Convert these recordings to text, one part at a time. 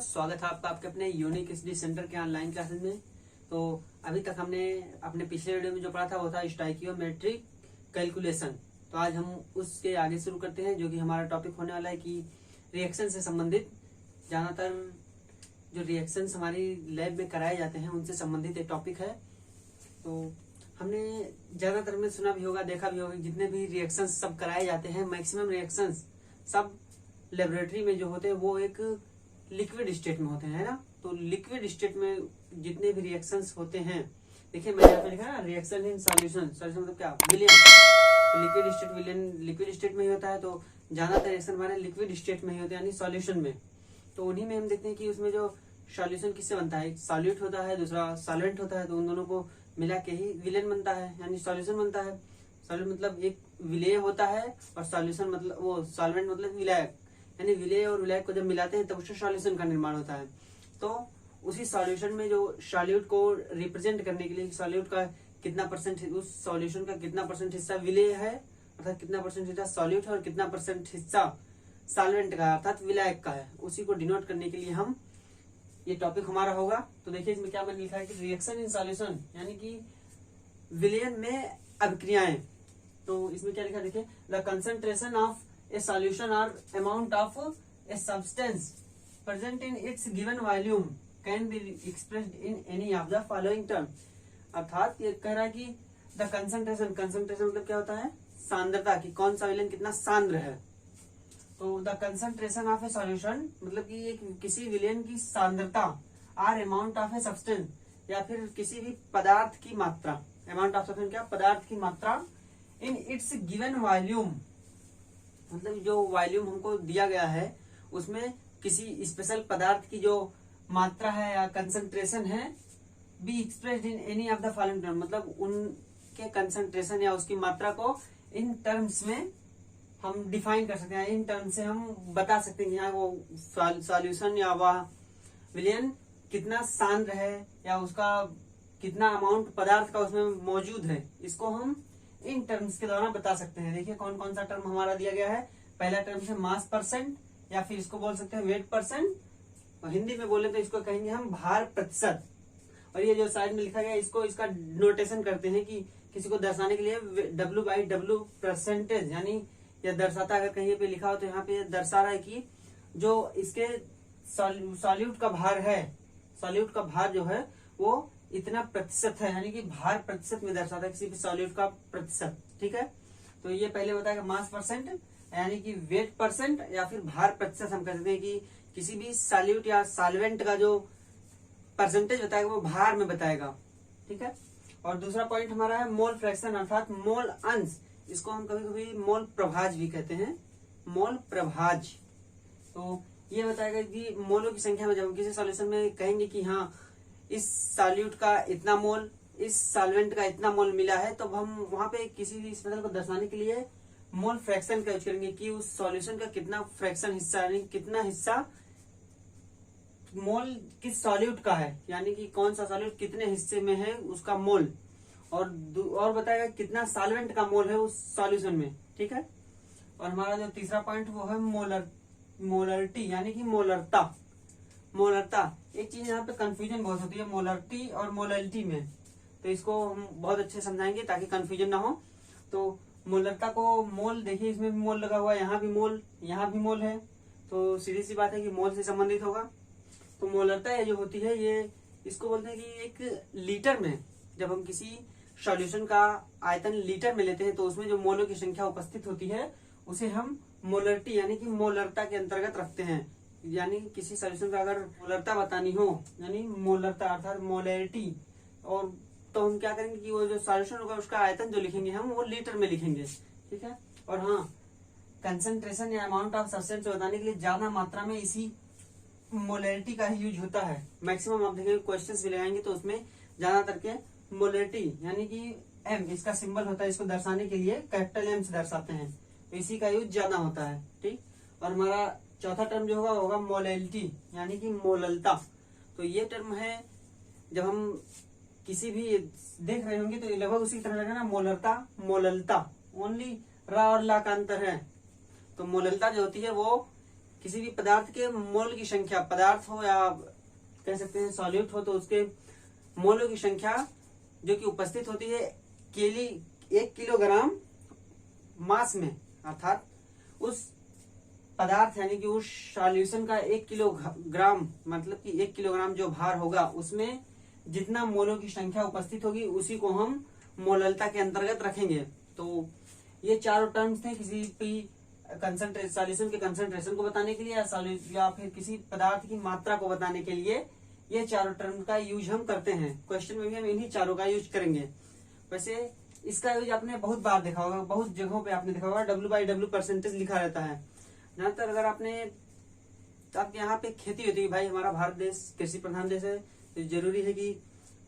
स्वागत है आपका आपके अपने यूनिक स्टडी सेंटर के ऑनलाइन क्लासेस में। तो अभी तक हमने अपने पिछले वीडियो में जो पढ़ा था वो था स्टोइकियोमेट्रिक कैलकुलेशन। तो आज हम उसके आगे शुरू करते हैं, जो कि हमारा टॉपिक होने वाला है कि रिएक्शन से संबंधित ज्यादातर जो रिएक्शंस हमारी लैब में कराए जाते हैं उनसे संबंधित एक टॉपिक है। तो हमने ज्यादातर में सुना भी होगा, देखा भी होगा, जितने भी रिएक्शंस सब कराए जाते हैं मैक्सिमम रिएक्शंस सब लेबोरेटरी में जो होते हैं वो एक लिक्विड स्टेट में होते हैं, है ना। तो लिक्विड स्टेट में जितने भी रिएक्शंस होते हैं, देखिए मैंने यहाँ पे लिखा है रिएक्शन इन सॉल्यूशन। सॉल्यूशन मतलब क्या, विलियन। तो लिक्विड स्टेट विलियन लिक्विड स्टेट में ही होता है। तो ज्यादातर रिएक्शन हमारे लिक्विड स्टेट में ही होते हैं, यानी सॉल्यूशन में। तो उन्हीं में हम देखते हैं कि उसमें जो सॉल्यूशन किससे बनता है, एक सॉल्यूट होता है, दूसरा सॉल्वेंट होता है। तो उन दोनों को मिला के ही विलेन बनता है, यानी सॉल्यूशन बनता है। सॉल्वेंट मतलब एक विलेय होता है और सॉल्यूशन मतलब वो सॉल्वेंट मतलब विलायक, यानी विलेय और विलायक को जब मिलाते हैं तब उससे सॉल्यूशन का निर्माण होता है। तो उसी सॉल्यूशन में जो सॉल्यूट को रिप्रेजेंट करने के लिए सॉल्यूट का कितना परसेंट, उस सॉल्यूशन का कितना परसेंट हिस्सा विलेय है अर्थात कितना परसेंट हिस्सा सॉल्यूट है और कितना परसेंट हिस्सा सॉल्वेंट का अर्थात विलायक का है, उसी को डिनोट करने के लिए हम ये टॉपिक हमारा होगा। तो देखिए इसमें क्या मैंने लिखा है कि रिएक्शन इन सॉल्यूशन यानी कि विलयन में अभिक्रियाएं। तो इसमें क्या लिखा है, देखिए the concentration of a solution और amount of a substance present in its given volume can be expressed in any of the following term. अर्थात ये कह रहा है कि द कंसंट्रेशन, कंसंट्रेशन मतलब क्या होता है, सांद्रता की, कौन सा विलयन कितना सांद्र है। तो the concentration of a solution मतलब कि एक किसी विलयन की सांद्रता are amount of a substance या फिर किसी भी पदार्थ की मात्रा, अमाउंट ऑफ सब्सटेंस क्या, पदार्थ की मात्रा, इन इट्स गिवन वॉल्यूम मतलब जो वॉल्यूम हमको दिया गया है उसमें किसी स्पेशल पदार्थ की जो मात्रा है या कंसंट्रेशन है, B expressed in any of the following term मतलब उनके कंसंट्रेशन या उसकी मात्रा को इन टर्म्स में हम डिफाइन कर सकते हैं। इन टर्म से हम बता सकते हैं कि यहाँ वो सॉल्यूशन या वह विलयन कितना सांद्र है या उसका कितना अमाउंट पदार्थ का उसमें मौजूद है, इसको हम इन टर्म्स के द्वारा बता सकते हैं। देखिए कौन कौन सा टर्म हमारा दिया गया है। पहला टर्म है मास परसेंट या फिर इसको बोल सकते हैं वेट परसेंट, और हिंदी में बोले तो इसको कहेंगे हम भार प्रतिशत। और ये जो साइड में लिखा गया इसको इसका नोटेशन करते हैं कि किसी को दर्शाने के लिए W/W परसेंटेज, यानी यह दर्शाता, अगर कहीं पे लिखा हो तो यहाँ पे दर्शा रहा है कि जो इसके सॉल्यूट का भार है, सॉल्यूट का भार जो है वो इतना प्रतिशत है, यानी कि भार प्रतिशत में दर्शाता है किसी भी सॉल्यूट का प्रतिशत। ठीक है, तो ये पहले बताएगा मास परसेंट यानी कि वेट परसेंट या फिर भार प्रतिशत हम कह सकते हैं कि किसी भी सॉल्यूट या सॉल्वेंट का जो परसेंटेज बताएगा वो भार में बताएगा। ठीक है, और दूसरा पॉइंट हमारा है मोल फ्रैक्शन अर्थात मोल अंश, इसको हम कभी कभी मोल प्रभाज भी कहते हैं, मोल प्रभाज। तो ये बताएगा कि मोलों की संख्या में जब हम किसी सॉल्यूशन में कहेंगे कि हाँ इस सॉल्यूट का इतना मोल, इस सॉल्वेंट का इतना मोल मिला है, तो हम वहां पे किसी भी स्पेशल को दर्शाने के लिए मोल फ्रैक्शन का यूज करेंगे कि उस सॉल्यूशन का कितना फ्रैक्शन हिस्सा, यानी कितना हिस्सा मोल किस सॉल्यूट का है, यानी कि कौन सा सॉल्यूट कितने हिस्से में है उसका मोल, और बताएगा कितना सॉल्वेंट का मोल है उस सॉल्यूशन में। ठीक है, और हमारा जो तीसरा पॉइंट वो है मोलरिटी यानी कि मोलरता। मोलरता एक चीज यहाँ पे कंफ्यूजन बहुत होती है मोलरिटी और मोलरिटी में, तो इसको हम बहुत अच्छे समझाएंगे ताकि कंफ्यूजन ना हो। तो मोलरता को मोल, देखिए इसमें भी मोल लगा हुआ है, यहाँ भी मोल, यहाँ भी मोल है, तो सीधी सी बात है कि मोल से संबंधित होगा। तो मोलरता ये जो होती है ये इसको बोलते हैं कि एक लीटर में जब हम किसी सॉल्यूशन का आयतन लीटर में लेते हैं तो उसमें जो मोलों की संख्या उपस्थित होती है उसे हम मोलरिटी यानी कि मोलरता के अंतर्गत रखते हैं। यानी किसी सॉल्यूशन का अगर मोलरता बतानी हो यानी मोलरता अर्थात मोलरिटी, और तो हम क्या करेंगे कि वो जो सॉल्यूशन होगा उसका आयतन जो लिखेंगे हम वो लीटर में लिखेंगे। ठीक है, और हाँ कंसंट्रेशन या अमाउंट ऑफ सब्सटेंस बताने के लिए ज्यादा मात्रा में इसी मोलरिटी का ही यूज होता है। मैक्सिमम आप देखेंगे क्वेश्चंस भी लगाएंगे तो उसमें ज्यादातर के मोलरिटी यानी कि एम इसका सिंबल होता है, इसको दर्शाने के लिए कैपिटल एम से दर्शाते हैं, तो इसी का यूज ज्यादा होता है। ठीक, और हमारा चौथा टर्म जो होगा मोलैलिटी यानी कि मोललता। तो ये टर्म है जब हम किसी भी देख रहे होंगे तो लगभग उसी तरह लगेगा ना, मोलरता मोललता, ओनली रा और ला का अंतर है। तो मोललता जो होती है वो किसी भी पदार्थ के मोल की संख्या, पदार्थ हो या कह सकते हैं सॉल्यूट हो, तो उसके मोलों की संख्या जो कि उपस्थित होती है 1 किलोग्राम मास में, अर्थात उस पदार्थ यानी कि उस सॉल्यूशन का 1 किलोग्राम मतलब कि 1 किलोग्राम जो भार होगा उसमें जितना मोलों की संख्या उपस्थित होगी उसी को हम मोललता के अंतर्गत रखेंगे। तो ये चारों टर्म्स थे किसी भी सॉल्यूशन के कंसंट्रेशन को बताने के लिए या फिर किसी पदार्थ की मात्रा को बताने के लिए ये चारों टर्म का यूज हम करते हैं। क्वेश्चन में भी हम इन्हीं चारों का यूज करेंगे। वैसे इसका यूज आपने बहुत बार देखा होगा, बहुत जगहों पे आपने देखा होगा W/W परसेंटेज लिखा रहता है। जहां तक अगर आपके यहाँ पे खेती होती है, भाई हमारा भारत देश कृषि प्रधान देश है, तो जरूरी है कि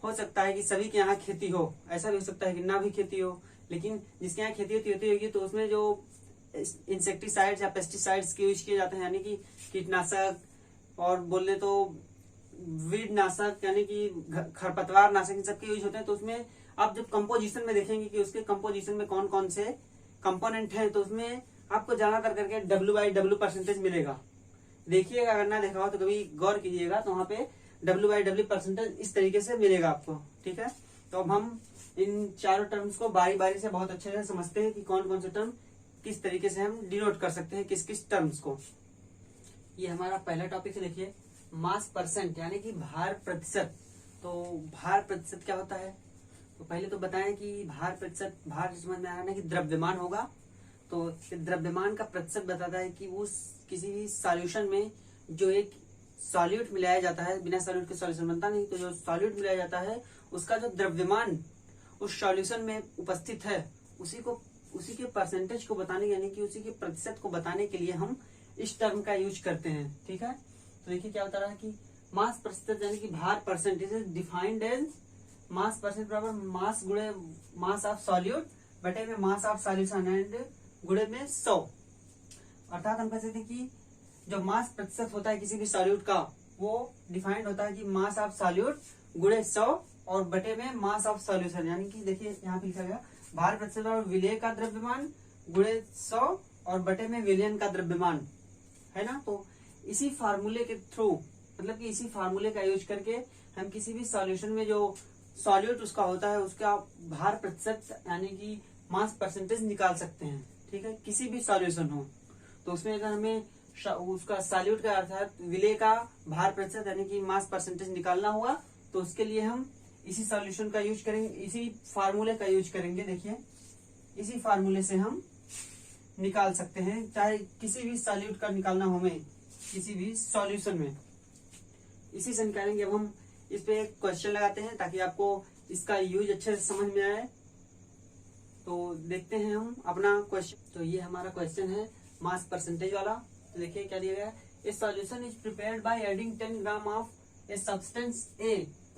हो सकता है कि सभी के यहाँ खेती हो, ऐसा भी हो सकता है कि ना भी खेती हो, लेकिन जिसके यहाँ खेती होती होगी तो उसमें जो इंसेक्टिसाइड्स या पेस्टिसाइड्स के यूज किए जाते हैं, यानी कि कीटनाशक और बोले तो वीड नाशक यानी कि खरपतवार नाशक, इन सबके यूज होते हैं। तो उसमें आप जब कंपोजिशन में देखेंगे कि उसके कंपोजिशन में कौन कौन से कंपोनेंट हैं, तो उसमें आपको ज्यादातर करके W/W परसेंटेज मिलेगा। देखिएगा, अगर ना देखा हो तो कभी गौर कीजिएगा, तो वहाँ पे W/W परसेंटेज इस तरीके से मिलेगा आपको। ठीक है, तो अब हम इन चारों टर्म्स को बारी बारी से बहुत अच्छे से समझते हैं कि कौन कौन से टर्म किस तरीके से हम डिनोट कर सकते हैं, किस किस टर्म्स को। ये हमारा पहला टॉपिक है, देखिए मास परसेंट यानी कि भार प्रतिशत। तो भार प्रतिशत क्या होता है, तो पहले तो बताएं कि भार प्रतिशत, भार समझ में आ रहा है ना कि द्रव्यमान होगा, तो द्रव्यमान का प्रतिशत बताता है कि उस किसी भी सॉल्यूशन में जो एक सॉल्यूट मिलाया जाता है, बिना सॉल्यूट के सॉल्यूशन बनता नहीं, तो जो सॉल्यूट मिलाया जाता है उसका जो द्रव्यमान उस सॉल्यूशन में उपस्थित है उसी के परसेंटेज को बताने यानी कि उसी के प्रतिशत को बताने के लिए हम इस टर्म का यूज करते हैं। ठीक है, तो देखिए क्या बता रहा है कि मास प्रतिशत यानी कि भार percentage is defined as mass percent बराबर मास गुणे मास ऑफ सॉल्यूट बटे में मास ऑफ सॉल्यूशन एंड गुणे में 100। अर्थात हम कह सकते हैं कि जो मास प्रतिशत होता है किसी भी सॉल्यूट का, वो डिफाइंड होता है कि मास ऑफ सॉल्यूट गुणे 100 और बटे में मास ऑफ सॉल्यूशन, यानी कि देखिए यहाँ पे लिखा गया भार प्रतिशत और विलेय का द्रव्यमान गुणे 100 और बटे में विलयन का द्रव्यमान, है ना। तो इसी फार्मूले के थ्रू, मतलब कि इसी फार्मूले का यूज करके हम किसी भी सॉल्यूशन में जो सॉल्यूट उसका होता है उसका भार प्रतिशत यानी कि मास परसेंटेज निकाल सकते हैं। ठीक है, किसी भी सॉल्यूशन हो तो उसमें अगर हमें उसका सॉल्यूट का अर्थात विलेय का भार प्रतिशत यानी कि मास परसेंटेज निकालना हुआ तो उसके लिए हम इसी सॉल्यूशन का यूज करेंगे, इसी फार्मूले का यूज करेंगे। देखिए इसी फार्मूले से हम निकाल सकते हैं, चाहे किसी भी सॉल्यूट का निकालना हो, हमें किसी भी सॉल्यूशन में इसी से निकालेंगे। अब हम इस पे एक क्वेश्चन लगाते हैं ताकि आपको इसका यूज अच्छे से समझ में आए। तो देखते हैं हम अपना क्वेश्चन। तो ये हमारा क्वेश्चन है मास परसेंटेज वाला। तो देखिए क्या दिया गया है, a solution is prepared by adding 10 gram of a substance A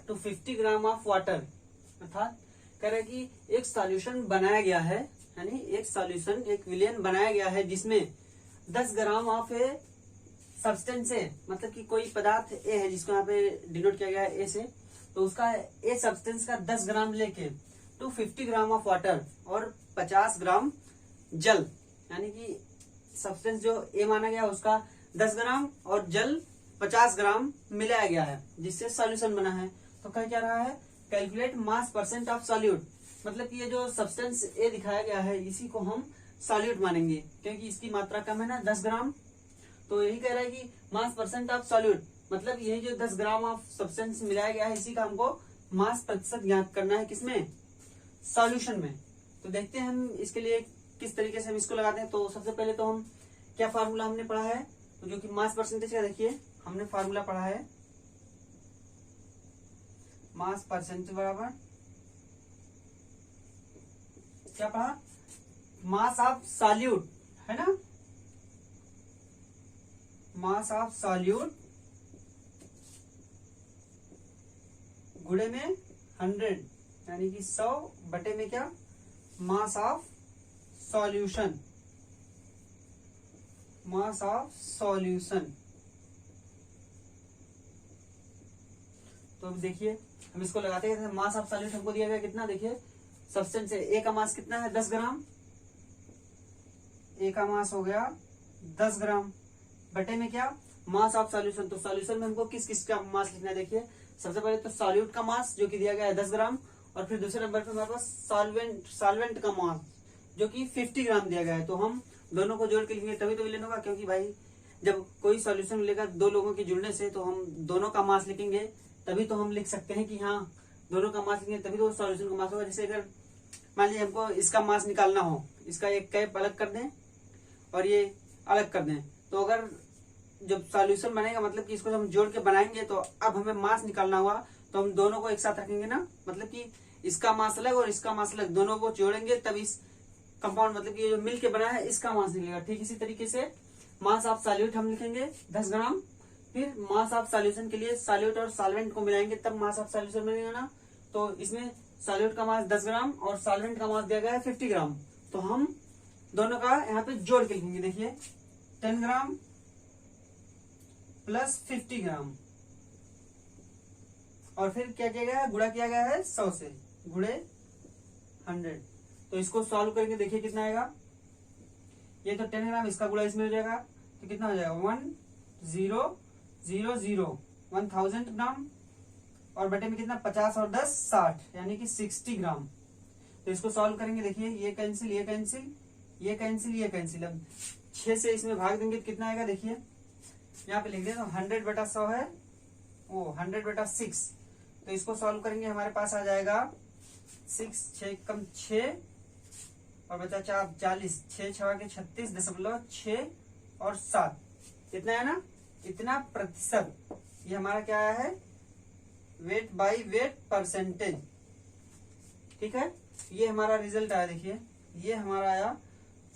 to 50 gram of water. अर्थात कह रहे कि एक सॉल्यूशन बनाया गया है, यानी एक सॉल्यूशन एक विलयन बनाया गया है जिसमें 10 ग्राम ऑफ ए सब्सटेंस ए, मतलब कि कोई पदार्थ ए है जिसको यहाँ पे डिनोट किया गया है ए से, तो उसका ए सब्सटेंस का 10 ग्राम लेके टू 50 ग्राम ऑफ वाटर और 50 ग्राम जल, यानी कि सब्सटेंस जो ए माना गया उसका 10 ग्राम और जल 50 ग्राम मिलाया गया है जिससे सॉल्यूशन बना है। तो कह क्या रहा है, calculate mass percent of solute, मतलब कि ये जो सब्सटेंस ए दिखाया गया है इसी को हम सॉल्यूट मानेंगे क्योंकि इसकी मात्रा कम है ना 10 ग्राम। तो यही कह रहा है कि मास परसेंट ऑफ सॉल्यूट, मतलब यही जो 10 ग्राम ऑफ सब्सटेंस मिलाया गया है इसी का हमको मास प्रतिशत ज्ञात करना है, किसमें, सॉल्यूशन में। तो देखते हैं हम इसके लिए किस तरीके से हम इसको लगाते हैं। तो सबसे पहले तो हम क्या फार्मूला हमने पढ़ा है, तो जो कि मास परसेंटेज का, देखिए हमने फार्मूला पढ़ा है मास परसेंटेज बराबर क्या पढ़ा, मास ऑफ सॉल्यूट, है ना, मास ऑफ सॉल्यूट गुणे में 100 यानी कि 100 बटे में क्या, mass of solution, mass of solution. तो देखिए हम इसको लगाते हैं, मास ऑफ सॉल्यूशन हमको दिया गया कितना, देखिए सब्सटेंस है ए का मास कितना है 10 ग्राम, ए का मास हो गया 10 ग्राम बटे में क्या, मास ऑफ सॉल्यूशन। तो सॉल्यूशन में हमको किस किस का मास लिखना है, देखिए सबसे पहले तो सॉल्यूट का मास जो कि दिया गया है 10 ग्राम, और फिर दूसरे नंबर पे हमारे पास सॉल्वेंट का मास जो कि 50 ग्राम दिया गया है। तो हम दोनों को जोड़ के लिखेंगे तभी तो विलेन होगा, क्योंकि भाई जब कोई सॉल्यूशन मिलेगा दो लोगों के जुड़ने से तो हम दोनों का मास लिखेंगे, तभी तो हम लिख सकते हैं कि हाँ दोनों का मास लिखेंगे तभी तो सॉल्यूशन का मास होगा। जैसे अगर मान लीजिए हमको इसका मास निकालना हो, इसका एक कैप अलग कर दें और ये अलग कर दें, तो अगर जब सॉल्यूशन बनेगा मतलब कि इसको हम जोड़ के बनाएंगे, तो अब हमें मास निकालना हुआ तो हम दोनों को एक साथ रखेंगे ना, मतलब कि इसका मास अलग और इसका मास अलग, दोनों को जोड़ेंगे तब इस कंपाउंड मतलब कि ये जो मिल के बना है इसका मास निकलेगा। ठीक इसी तरीके से मास ऑफ सॉल्यूट हम लिखेंगे 10 ग्राम, फिर मास ऑफ सॉल्यूशन के लिए सॉल्यूट और सॉल्वेंट को मिलाएंगे तब मास ऑफ सॉल्यूशन बनेगा ना। तो इसमें सॉल्यूट का मास 10 ग्राम और सॉल्वेंट का मास दिया गया है 50 ग्राम, तो हम दोनों का यहाँ पे जोड़ के लिखेंगे। देखिए 10 ग्राम प्लस 50 ग्राम, और फिर क्या किया गया है, गुणा किया गया है 100 से, गुणे 100। तो इसको सॉल्व करेंगे, देखिए कितना आएगा, ये तो 10 ग्राम, इसका गुणा इसमें हो जाएगा तो कितना हो जाएगा 1000 ग्राम, और बटे में कितना 50 और 10 60, यानी कि 60 ग्राम। तो इसको सॉल्व करेंगे, देखिए ये कैंसिल ये कैंसिल ये कैंसिल ये कैंसिल, अब 6 से इसमें भाग देंगे तो कितना आएगा, देखिए यहाँ पे लिख दें तो 100/100 है, वो 100/6। तो इसको सॉल्व करेंगे, हमारे पास आ जाएगा 6 6 कम 6 और बचा 4 40, 6 6 के 36.6 और 7, कितना है ना, इतना प्रतिशत। ये हमारा क्या आया है, वेट बाई वेट परसेंटेज। ठीक है, ये हमारा रिजल्ट आया, देखिए ये हमारा आया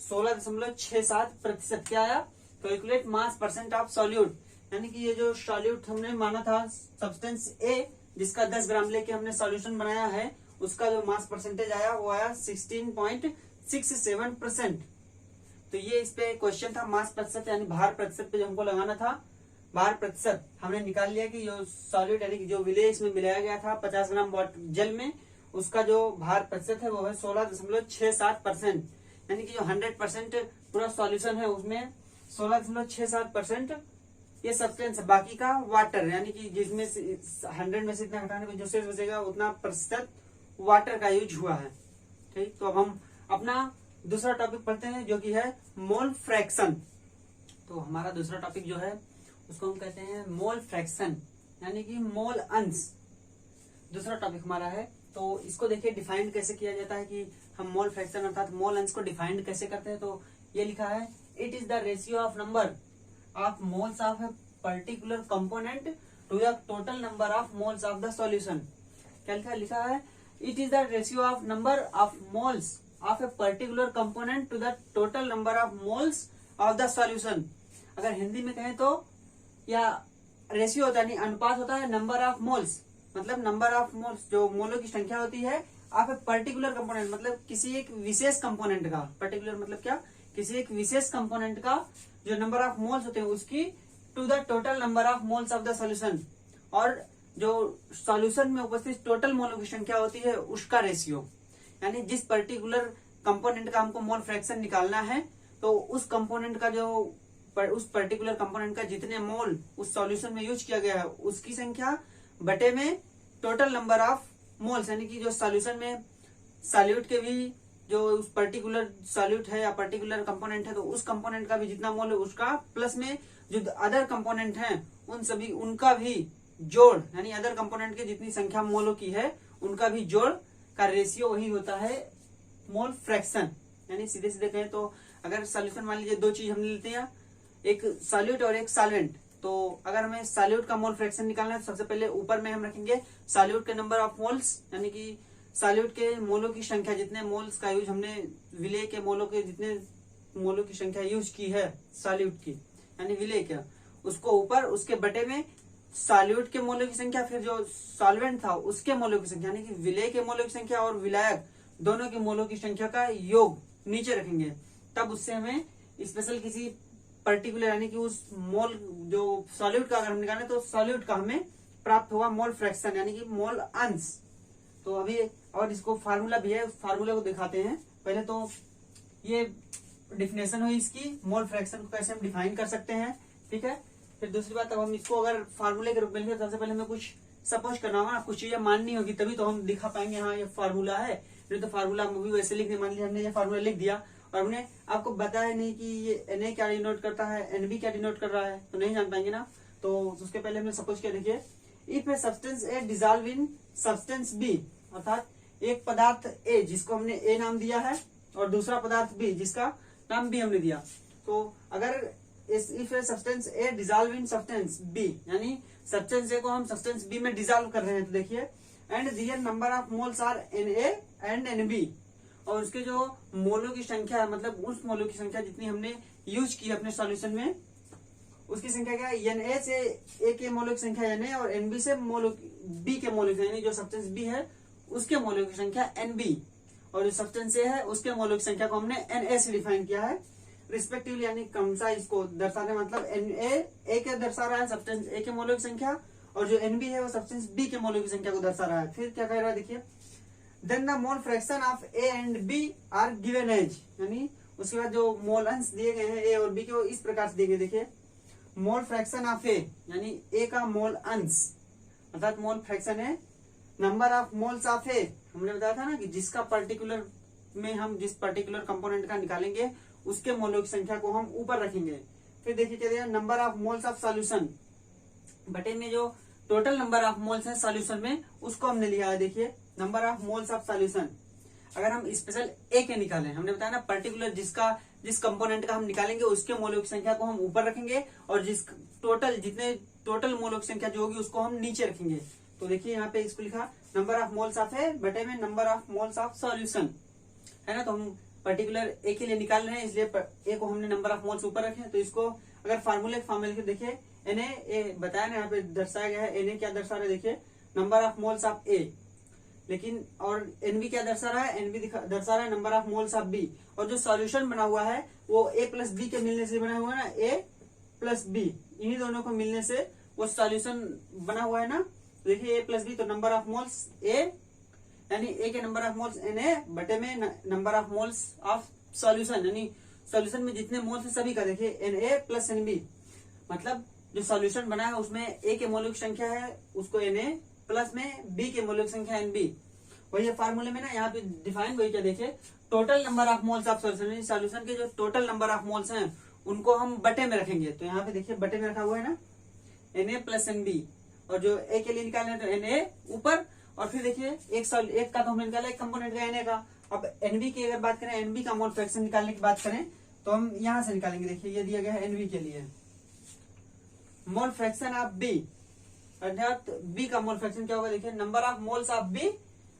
16.67%। क्या आया, calculate mass percent of solute, यानी कि ये जो सॉल्यूट हमने माना था सब्सटेंस ए जिसका 10 ग्राम लेके हमने सॉल्यूशन बनाया है, उसका जो मास परसेंटेज आया वो आया 16.67%। तो ये इस पे क्वेश्चन था, मास प्रतिशत यानी भार प्रतिशत पे जो हमको लगाना था। भार प्रतिशत हमने निकाल लिया कि जो सॉल्यूट यानी कि जो विलेय इसमें मिलाया गया था 50 ग्राम जल में, उसका जो भार प्रतिशत है वो है 16.67%, यानी कि जो 100% पूरा सॉल्यूशन है उसमें 16.67% ये सब्सटेंस है, बाकी का वाटर, यानी कि जिसमें 100 में से इतना घटाने को जो शेष बचेगा उतना प्रतिशत वाटर का यूज हुआ है। ठीक, तो अब हम अपना दूसरा टॉपिक पढ़ते हैं जो कि है मोल फ्रैक्शन। तो हमारा दूसरा टॉपिक जो है उसको हम कहते हैं मोल फ्रैक्शन, यानी कि मोल अंश दूसरा टॉपिक हमारा है। तो इसको देखिए डिफाइन कैसे किया जाता है कि हम मोल फ्रैक्शन अर्थात मोल अंश को डिफाइन कैसे करते हैं। तो ये लिखा है, it is the ratio of number of moles of a particular component to the total number of moles of the solution. क्या लिखा है, it is the ratio of number of moles of a particular component to the total number of moles of the solution. अगर हिंदी में कहें तो या ratio होता है, अनुपात होता है नंबर ऑफ मोल्स, मतलब नंबर ऑफ मोल्स जो मोलों की संख्या होती है ऑफ ए पर्टिकुलर कंपोनेंट, मतलब किसी एक विशेष कंपोनेंट का, पर्टिकुलर मतलब क्या, किसी एक विशेष कंपोनेंट का जो नंबर ऑफ मोल्स होते हैं उसकी to the total number of moles of the solution, और जो सॉल्यूशन में उपस्थित टोटल मोलों की संख्या होती है उसका रेशियो। यानी जिस पर्टिकुलर कंपोनेंट का हमको मोल फ्रैक्शन निकालना है तो उस कंपोनेंट का जो उस पर्टिकुलर कंपोनेंट का जितने मोल उस सॉल्यूशन में यूज किया गया है उसकी संख्या बटे में टोटल नंबर ऑफ मोल्स, यानी कि जो सॉल्यूशन में सॉल्यूट के भी जो उस पर्टिकुलर सॉल्यूट है या पर्टिकुलर कंपोनेंट है तो उस कंपोनेंट का भी जितना मोल है उसका, प्लस में जो अदर कंपोनेंट हैं उन सभी उनका भी जोड़, यानी अदर कंपोनेंट की जितनी संख्या मोलों की है उनका भी जोड़ का रेशियो वही होता है मोल फ्रैक्शन। यानी सीधे सीधे कहें तो अगर सॉल्यूशन मान लीजिए दो चीज हम लेते हैं, एक सॉल्यूट और एक सॉल्वेंट, तो अगर हमें सॉल्यूट का मोल फ्रैक्शन निकालना है तो सबसे पहले ऊपर में हम रखेंगे सॉल्यूट के नंबर ऑफ मोल्स, यानी कि सॉल्यूट के मोलों की संख्या, जितने मोल्स का यूज हमने विलेय के मोलों के जितने मोलों की संख्या यूज की है सॉल्यूट की यानी विलेय का, उसको ऊपर, उसके बटे में सॉल्यूट के मोलों की संख्या, फिर जो सॉल्वेंट था उसके मोलों की संख्या, यानी कि विलेय के मोलों की संख्या और विलायक दोनों के मोलों की संख्या का योग नीचे रखेंगे। तब उससे हमें स्पेशल किसी पर्टिकुलर यानी कि उस मोल जो सॉल्यूट का अगर हम निकालें तो सॉल्यूट का हमें प्राप्त हुआ मोल फ्रैक्शन यानी कि मोल अंश। तो अभी और इसको फार्मूला भी है, फार्मूला को दिखाते हैं। पहले तो ये डिफिनेशन हुई इसकी, मोल फ्रैक्शन को कैसे हम डिफाइन कर सकते हैं ठीक है। फिर दूसरी बात, अब हम इसको अगर फार्मूले के रूप में लिखे तो सबसे पहले हमें कुछ सपोज करना होगा ना, कुछ चीजें माननी होगी, तभी तो हम दिखा पाएंगे हाँ ये फार्मूला है। नहीं तो फार्मूला हम भी वैसे लिख दें, मान लिया हमने ये फार्मूला लिख दिया और हमने आपको बताया नहीं कि ये Na क्या डिनोट करता है, Nb क्या डिनोट कर रहा है, तो नहीं जान पाएंगे ना। तो उसके पहले हमने सपोज किया, देखिए if a substance A dissolve in substance B, अर्थात एक पदार्थ ए जिसको हमने ए नाम दिया है और दूसरा पदार्थ बी जिसका नाम बी हमने दिया, तो अगर if a substance A dissolve in substance B, यानी सब्सटेंस ए को हम सब्सटेंस बी में डिजॉल्व कर रहे हैं, तो देखिए and real number of moles are Na and Nb, और उसके जो मोलों की संख्या है, मतलब उस मोलों की संख्या जितनी हमने यूज की अपने सॉल्यूशन में, उसकी संख्या क्या है, Na से ए के मोलों की संख्या Na और Nb से मोलों बी के मोलों की, यानी जो सब्सटेंस बी है उसके मोलों की संख्या Nb, और जो सब्सटेंस ए है उसके मोलों की संख्या को हमने Na से डिफाइन किया है रिस्पेक्टिवली, यानी क्रमशः इसको दर्शाने, मतलब Na ए के दर्शा रहा है सब्सटेंस ए के मोलों की संख्या, और जो Nb है वो सब्सटेंस बी के मोलों की संख्या को दर्शा रहा है। फिर क्या कह रहा है, देखिए then the mole fraction of A and B are given as, यानी उसके बाद जो मोल अंश दिए गए हैं ए और बी के, वो इस प्रकार से दिए गए, देखिए मोल फ्रैक्शन ऑफ ए, यानी ए का मोल अंश, अर्थात मोल फ्रैक्शन है नंबर ऑफ मोल्स ऑफ ए, हमने बताया था ना कि जिसका पर्टिकुलर में हम जिस पर्टिकुलर कंपोनेंट का निकालेंगे उसके मोलों की संख्या को हम ऊपर रखेंगे। फिर देखिए क्या दिया, number of moles of solution बटे में जो टोटल नंबर ऑफ मोल्स है सॉल्यूशन में उसको हमने लिया है, देखिए number of moles of solution. अगर हम स्पेशल ए के निकालें, हमने बताया ना पर्टिकुलर जिस कंपोनेंट का हम निकालेंगे उसके मोलों की संख्या को हम ऊपर रखेंगे और जितने टोटल मोलों की संख्या जो होगी उसको हम नीचे रखेंगे। तो देखिए यहाँ पे इसको लिखा नंबर ऑफ मोल्स ऑफ ए बटे में number of moles of solution, है ना। तो हम पर्टिकुलर ए के लिए निकाल रहे हैं, इसलिए ए को हमने नंबर ऑफ मोल्स ऊपर रखे। तो इसको अगर फार्मूले फॉर्म में लिखे, देखिए Na ए बताया ना, यहाँ पे दर्शाया गया है Na क्या दर्शा रहा है, देखिए नंबर ऑफ मोल्स ऑफ ए, लेकिन और Nb क्या दर्शा रहा है, Nb दर्शा रहा है number of moles of B, और जो सॉल्यूशन बना हुआ है वो ए प्लस बी के मिलने से बना हुआ है ना, ए प्लस बी, इन्हीं दोनों को मिलने से वो सॉल्यूशन बना हुआ है ना। देखिए ए प्लस बी, तो नंबर ऑफ मोल्स ए, यानी ए के नंबर ऑफ मोल्स Na बटे में number of moles of solution, यानी सॉल्यूशन में जितने मोल्स है सभी का, देखिए Na प्लस Nb, मतलब जो सॉल्यूशन बना है उसमें ए के मोलों की संख्या है उसको Na प्लस में बी के मोलों की संख्या Nb, वही है फार्मूले में ना यहाँ पे डिफाइन वही क्या, देखिए total number of moles of solution, solution के जो टोटल नंबर ऑफ मोल्स हैं उनको हम बटे में रखेंगे। तो यहाँ पे देखिए बटे में रखा हुआ है ना Na प्लस Nb, और जो ए के लिए निकालना है तो Na ऊपर, और फिर देखिए एक का तो हमने निकाला एक कंपोनेंट का Na का। अब Nb की अगर बात करें, Nb का मोल फ्रैक्शन निकालने की बात करें तो हम यहाँ से निकालेंगे। देखिए ये दिया गया है Nb के लिए मोल फ्रैक्शन ऑफ बी, अर्थात बी का मोल फ्रैक्शन क्या होगा, देखिए number of moles of B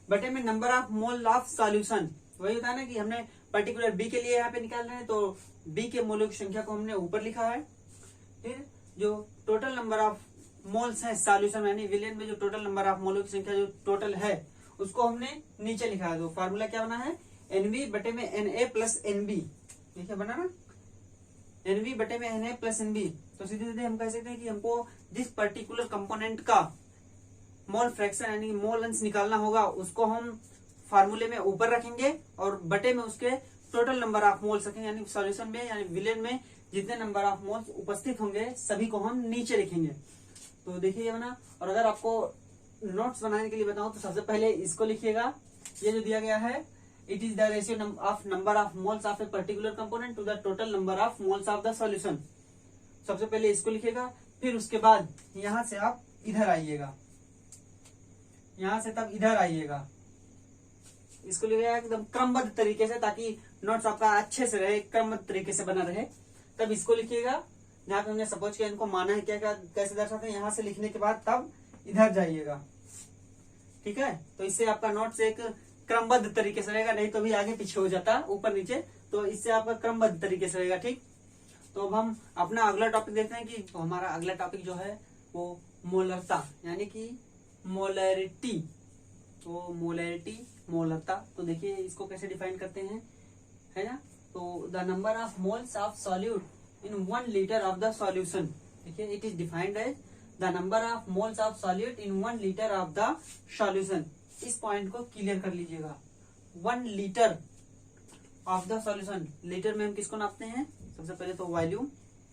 बटे में number of mole of solution. वही होता है ना कि हमने पर्टिकुलर बी के लिए यहाँ पे निकाल रहे हैं, तो बी के मोलों की संख्या को हमने ऊपर लिखा है। फिर जो टोटल नंबर ऑफ मोल्स है सॉल्यूशन, यानी विलेन में जो टोटल नंबर ऑफ मोलों की संख्या जो टोटल है उसको हमने नीचे लिखा है। तो फार्मूला क्या बना है, Nb बटे में Na प्लस Nb, देखिए बना ना Nb बटे में Na प्लस Nb। तो सीधे सीधे हम कह सकते हैं कि हमको जिस पर्टिकुलर कंपोनेंट का मोल फ्रैक्शन यानी मोल अंश निकालना होगा उसको हम फार्मूले में ऊपर रखेंगे और बटे में उसके टोटल नंबर ऑफ मोल्स रखेंगे, यानी सॉल्यूशन में यानी विलेन में जितने नंबर ऑफ मोल्स उपस्थित होंगे सभी को हम नीचे लिखेंगे। तो देखिए ये बना। और अगर आपको नोट्स बनाने के लिए बताऊं तो सबसे पहले इसको लिखिएगा, ये जो दिया गया है it is the ratio of number of moles of a particular component to the total number of moles of the solution. सबसे पहले इसको लिखिएगा, फिर उसके बाद यहां से आप इधर आइएगा, यहां से तब इधर आइएगा, इसको लिखिएगा एकदम क्रमबद्ध तरीके से ताकि नोट्स आपका अच्छे से रहे, क्रमबद्ध तरीके से बना रहे। तब इसको लिखिएगा जहाँ पे हमने सपोज किया इनको माना है क्या क्या कैसे दर्शाते हैं, यहाँ से लिखने के बाद तब इधर जाइएगा, ठीक है। तो इससे आपका नोट्स एक क्रमबद्ध तरीके से रहेगा, नहीं तो भी आगे पीछे हो जाता ऊपर नीचे, तो इससे आपका क्रमबद्ध तरीके से रहेगा, ठीक। तो अब हम अपना अगला टॉपिक देखते हैं कि तो हमारा अगला टॉपिक जो है वो मोलरता यानी कि मोलरिटी। तो मोलरिटी मोलरता, तो देखिए इसको कैसे डिफाइन करते हैं, है ना। तो the number of moles of solute in 1 litre of the solution, देखिए it is defined as the number of moles of solute in 1 litre of the solution. इस पॉइंट को क्लियर कर लीजिएगा, 1 litre of the solution. Litre में हम किसको नापते हैं, सबसे पहले तो वॉल्यूम,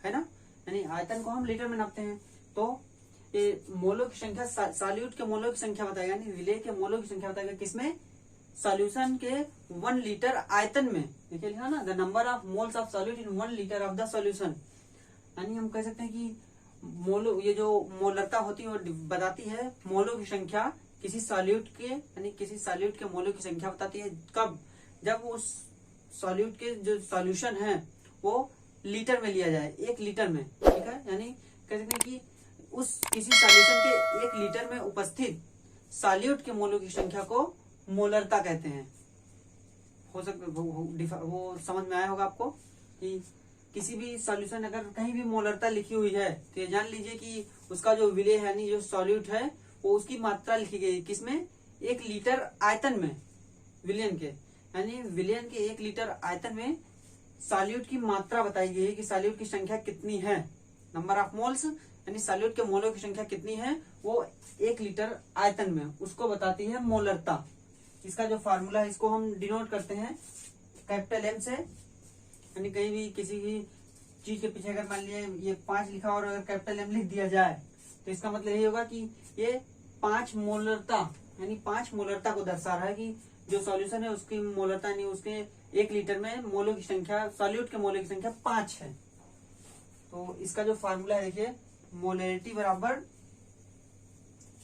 है ना, यानी आयतन को हम लीटर में नापते हैं। तो ये मोलों की संख्या सॉल्यूट के मोलों की संख्या बताएगा, यानी विलेय के मोलों की संख्या बताएगा किसमें, सॉल्यूशन के 1 लीटर आयतन में। देखिए लिखा ना, the number of moles of solute in 1 litre of the solution. यानी हम कह सकते हैं कि मोलो, ये जो मोलरता होती है वो बताती है मोलों की संख्या किसी सॉल्यूट के, यानी किसी सॉल्यूट के मोलों की संख्या बताती है कब, जब उस सॉल्यूट के जो सॉल्यूशन है वो लीटर में लिया जाए, 1 लीटर में, ठीक है। यानी कह सकते हैं कि उस किसी सॉल्यूशन के 1 लीटर में उपस्थित सॉल्यूट के मोलों की संख्या को मोलरता कहते हैं। हो सकता वो समझ में आया होगा आपको कि किसी भी सॉल्यूशन अगर कहीं भी मोलरता लिखी हुई है तो ये जान लीजिए कि उसका जो विलेय है, यानी जो सॉल्यूट है वो उसकी मात्रा लिखी गई किसमें, 1 लीटर आयतन में, विलियन के, यानी विलियन के 1 लीटर आयतन में सॉल्यूट की मात्रा बताई गई है कि सॉल्यूट की संख्या कितनी है। नंबर ऑफ मोल्स यानी सॉल्यूट के मोलों की संख्या कितनी है वो 1 लीटर आयतन में, उसको बताती है मोलरता। इसका जो फार्मूला है इसको हम डिनोट करते हैं कैपिटल एम से, यानी कहीं भी किसी भी चीज के पीछे अगर मान लिया ये 5 लिखा और अगर कैपिटल एम लिख दिया जाए तो इसका मतलब यही होगा कि ये 5 मोलरता, यानी 5 मोलरता को दर्शा रहा है कि जो सॉल्यूशन है उसकी मोलरता, यानी उसके 1 लीटर में मोलों की संख्या, सॉल्यूट के मोलों की संख्या 5 है। तो इसका जो फार्मूला है देखिए, मोलरिटी बराबर,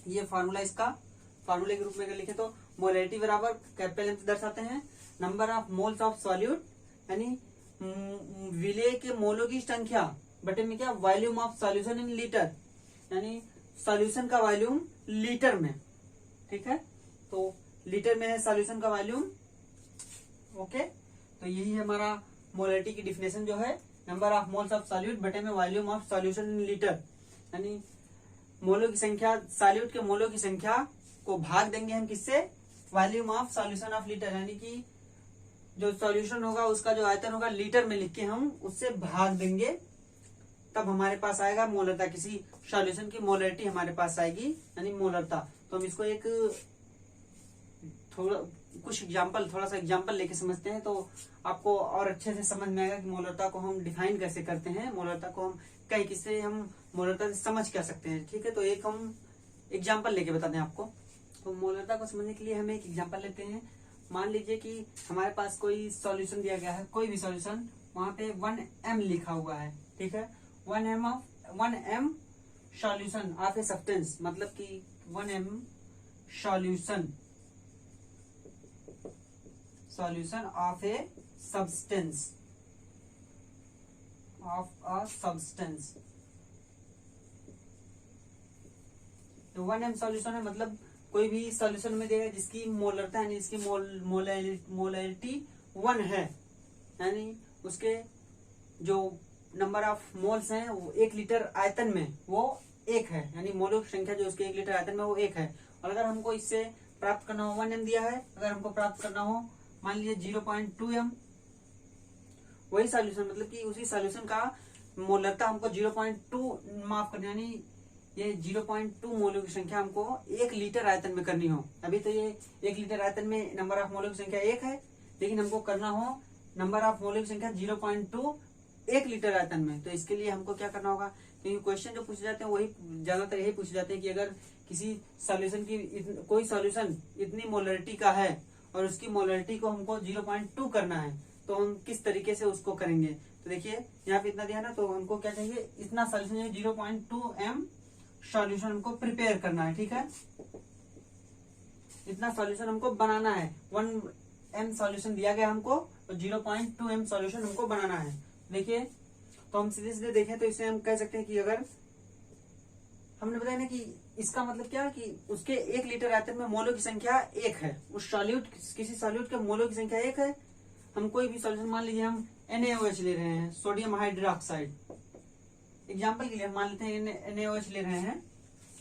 ये फार्मूला इसका फार्मूले के रूप में अगर लिखे तो मोलरिटी बराबर कैपिटल एम से दर्शाते हैं number of moles of solute, यानी विलेय के मोलों की संख्या बटे में क्या, volume of solution in litre, यानी सॉल्यूशन का वॉल्यूम लीटर में, ठीक है। तो लीटर में है सॉल्यूशन का वॉल्यूम, ओके। तो यही है हमारा मोलरिटी की डिफिनेशन जो है, number of moles of solute बटे में volume of solution in litre, यानी मोलों की संख्या, सॉल्यूट के मोलों की संख्या को भाग देंगे हम किससे, volume of solution of litre, यानी कि जो सॉल्यूशन होगा उसका जो आयतन होगा लीटर में लिख के हम उससे भाग देंगे, तब हमारे पास आएगा मोलरता, किसी सॉल्यूशन की मोलरिटी हमारे पास आएगी, यानी मोलरता। तो हम इसको एक थोड़ा सा एग्जांपल लेके समझते हैं तो आपको और अच्छे से समझ में आएगा कि मोलरता को हम डिफाइन कैसे करते हैं, मोलरता को हम कई किससे हम मोलरता से समझ क्या सकते हैं, ठीक है। तो एक हम एग्जाम्पल लेके बताते हैं आपको। तो मोलरता को समझने के लिए हम एक एग्जाम्पल लेते हैं। मान लीजिए कि हमारे पास कोई सॉल्यूशन दिया गया है, कोई भी सॉल्यूशन, वहां पे 1m लिखा हुआ है, ठीक है। 1m solution of a substance, मतलब कि 1m solution of a substance, तो 1m सॉल्यूशन है, मतलब कोई भी सॉल्यूशन में देगा जिसकी मोलरता यानी इसकी मोलरिटी 1 है, यानी उसके जो नंबर ऑफ मोल्स हैं वो 1 लीटर आयतन में वो 1 है, यानी मोलों की संख्या जो उसके 1 लीटर आयतन में वो 1 है। और अगर हमको इससे प्राप्त करना हो, 1m दिया है, अगर हमको प्राप्त करना हो मान लीजिए 0.2m, वही सॉल्यूशन, मतलब कि उसी सॉल्यूशन का मोलरता हमको 0.2 माफ करना, यानी ये 0.2 मोलों की संख्या हमको 1 लीटर आयतन में करनी हो। अभी तो ये 1 लीटर आयतन में नंबर ऑफ मोलों की संख्या 1 है, लेकिन हमको करना हो नंबर ऑफ मोलों की संख्या 0.2 1 लीटर आयतन में। तो इसके लिए हमको क्या करना होगा, क्योंकि क्वेश्चन जो पूछे जाते हैं वही ज्यादातर यही पूछे जाते हैं कि अगर किसी सॉल्यूशन की कोई सॉल्यूशन इतनी मोलरिटी का है और उसकी मोलरिटी को हमको 0.2 करना है तो हम किस तरीके से उसको करेंगे। तो देखिए यहाँ पे इतना दिया ना, तो हमको क्या चाहिए, इतना सॉल्यूशन 0.2m सॉल्यूशन हमको प्रिपेयर करना है, ठीक है। इतना सॉल्यूशन हमको बनाना है, 1m सॉल्यूशन दिया गया हमको और 0.2m सॉल्यूशन हमको बनाना है। देखिए तो हम सीधे सीधे देखें तो इसे हम कह सकते हैं कि अगर हमने बताया ना कि इसका मतलब क्या है कि उसके 1 लीटर आयतन में मोलों की संख्या 1 है, उस सॉल्यूट, किसी सॉल्यूट के मोलों की संख्या 1 है। हम कोई भी सॉल्यूशन, मान लीजिए हम NaOH ले रहे हैं, सोडियम हाइड्रोक्साइड, एग्जाम्पल के लिए हम मान लेते हैं NaOH ले रहे हैं।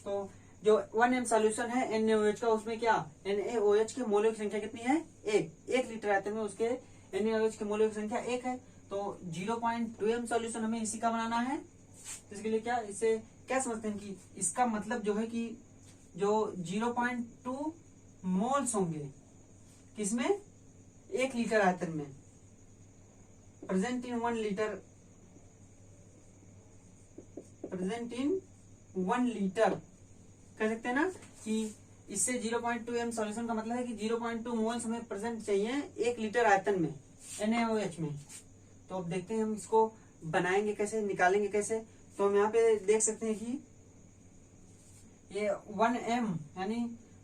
तो जो 1m सॉल्यूशन है NaOH का, उसमें क्या NaOH के मोलों की संख्या कितनी है, 1 लीटर आयतन में उसके NaOH के मोलों की संख्या 1 है। तो 0.2m सॉल्यूशन हमें इसी का बनाना है। तो इसके लिए क्या, इसे क्या समझते हैं कि इसका मतलब जो है कि जो 0.2 मोल्स होंगे किसमें, 1 लीटर आयतन में, present in 1 litre present in 1 litre. कह सकते हैं ना कि इससे 0.2 m सॉल्यूशन का मतलब है कि 0.2 मोल्स हमें प्रेजेंट चाहिए 1 लीटर आयतन में NaOH में। तो अब देखते हैं हम इसको बनाएंगे कैसे, निकालेंगे कैसे। तो हम यहाँ पे देख सकते हैं कि ये 1m यानी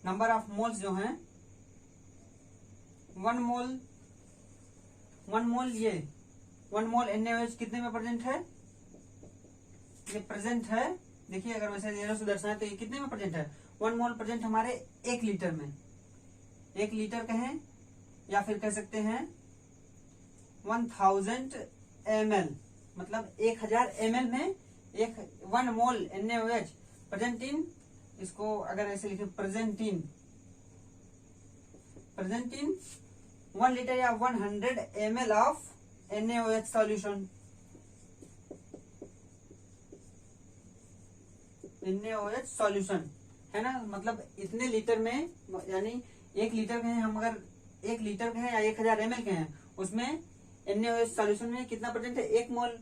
नंबर ऑफ मोल्स जो हैं 1 मोल NaOH कितने में प्रेजेंट है, ये प्रेजेंट है। देखिए अगर वैसे जीरो से दर्शाए तो ये कितने में प्रेजेंट है, 1 मोल प्रेजेंट हमारे 1 लीटर में। 1 लीटर कहें या फिर कह सकते हैं 1000 ml, मतलब 1000 ml में 1 मोल NaOH प्रेजेंट इन, इसको अगर ऐसे लिखे प्रेजेंट इन 1 लीटर या 100 ml of NaOH solution. NaOH solution है ना, मतलब इतने लीटर में, यानी 1 लीटर के हैं हम, अगर 1 लीटर के हैं या 1000 ml के हैं, उसमें NaOH सॉल्यूशन में कितना प्रेजेंट है, 1 मोल।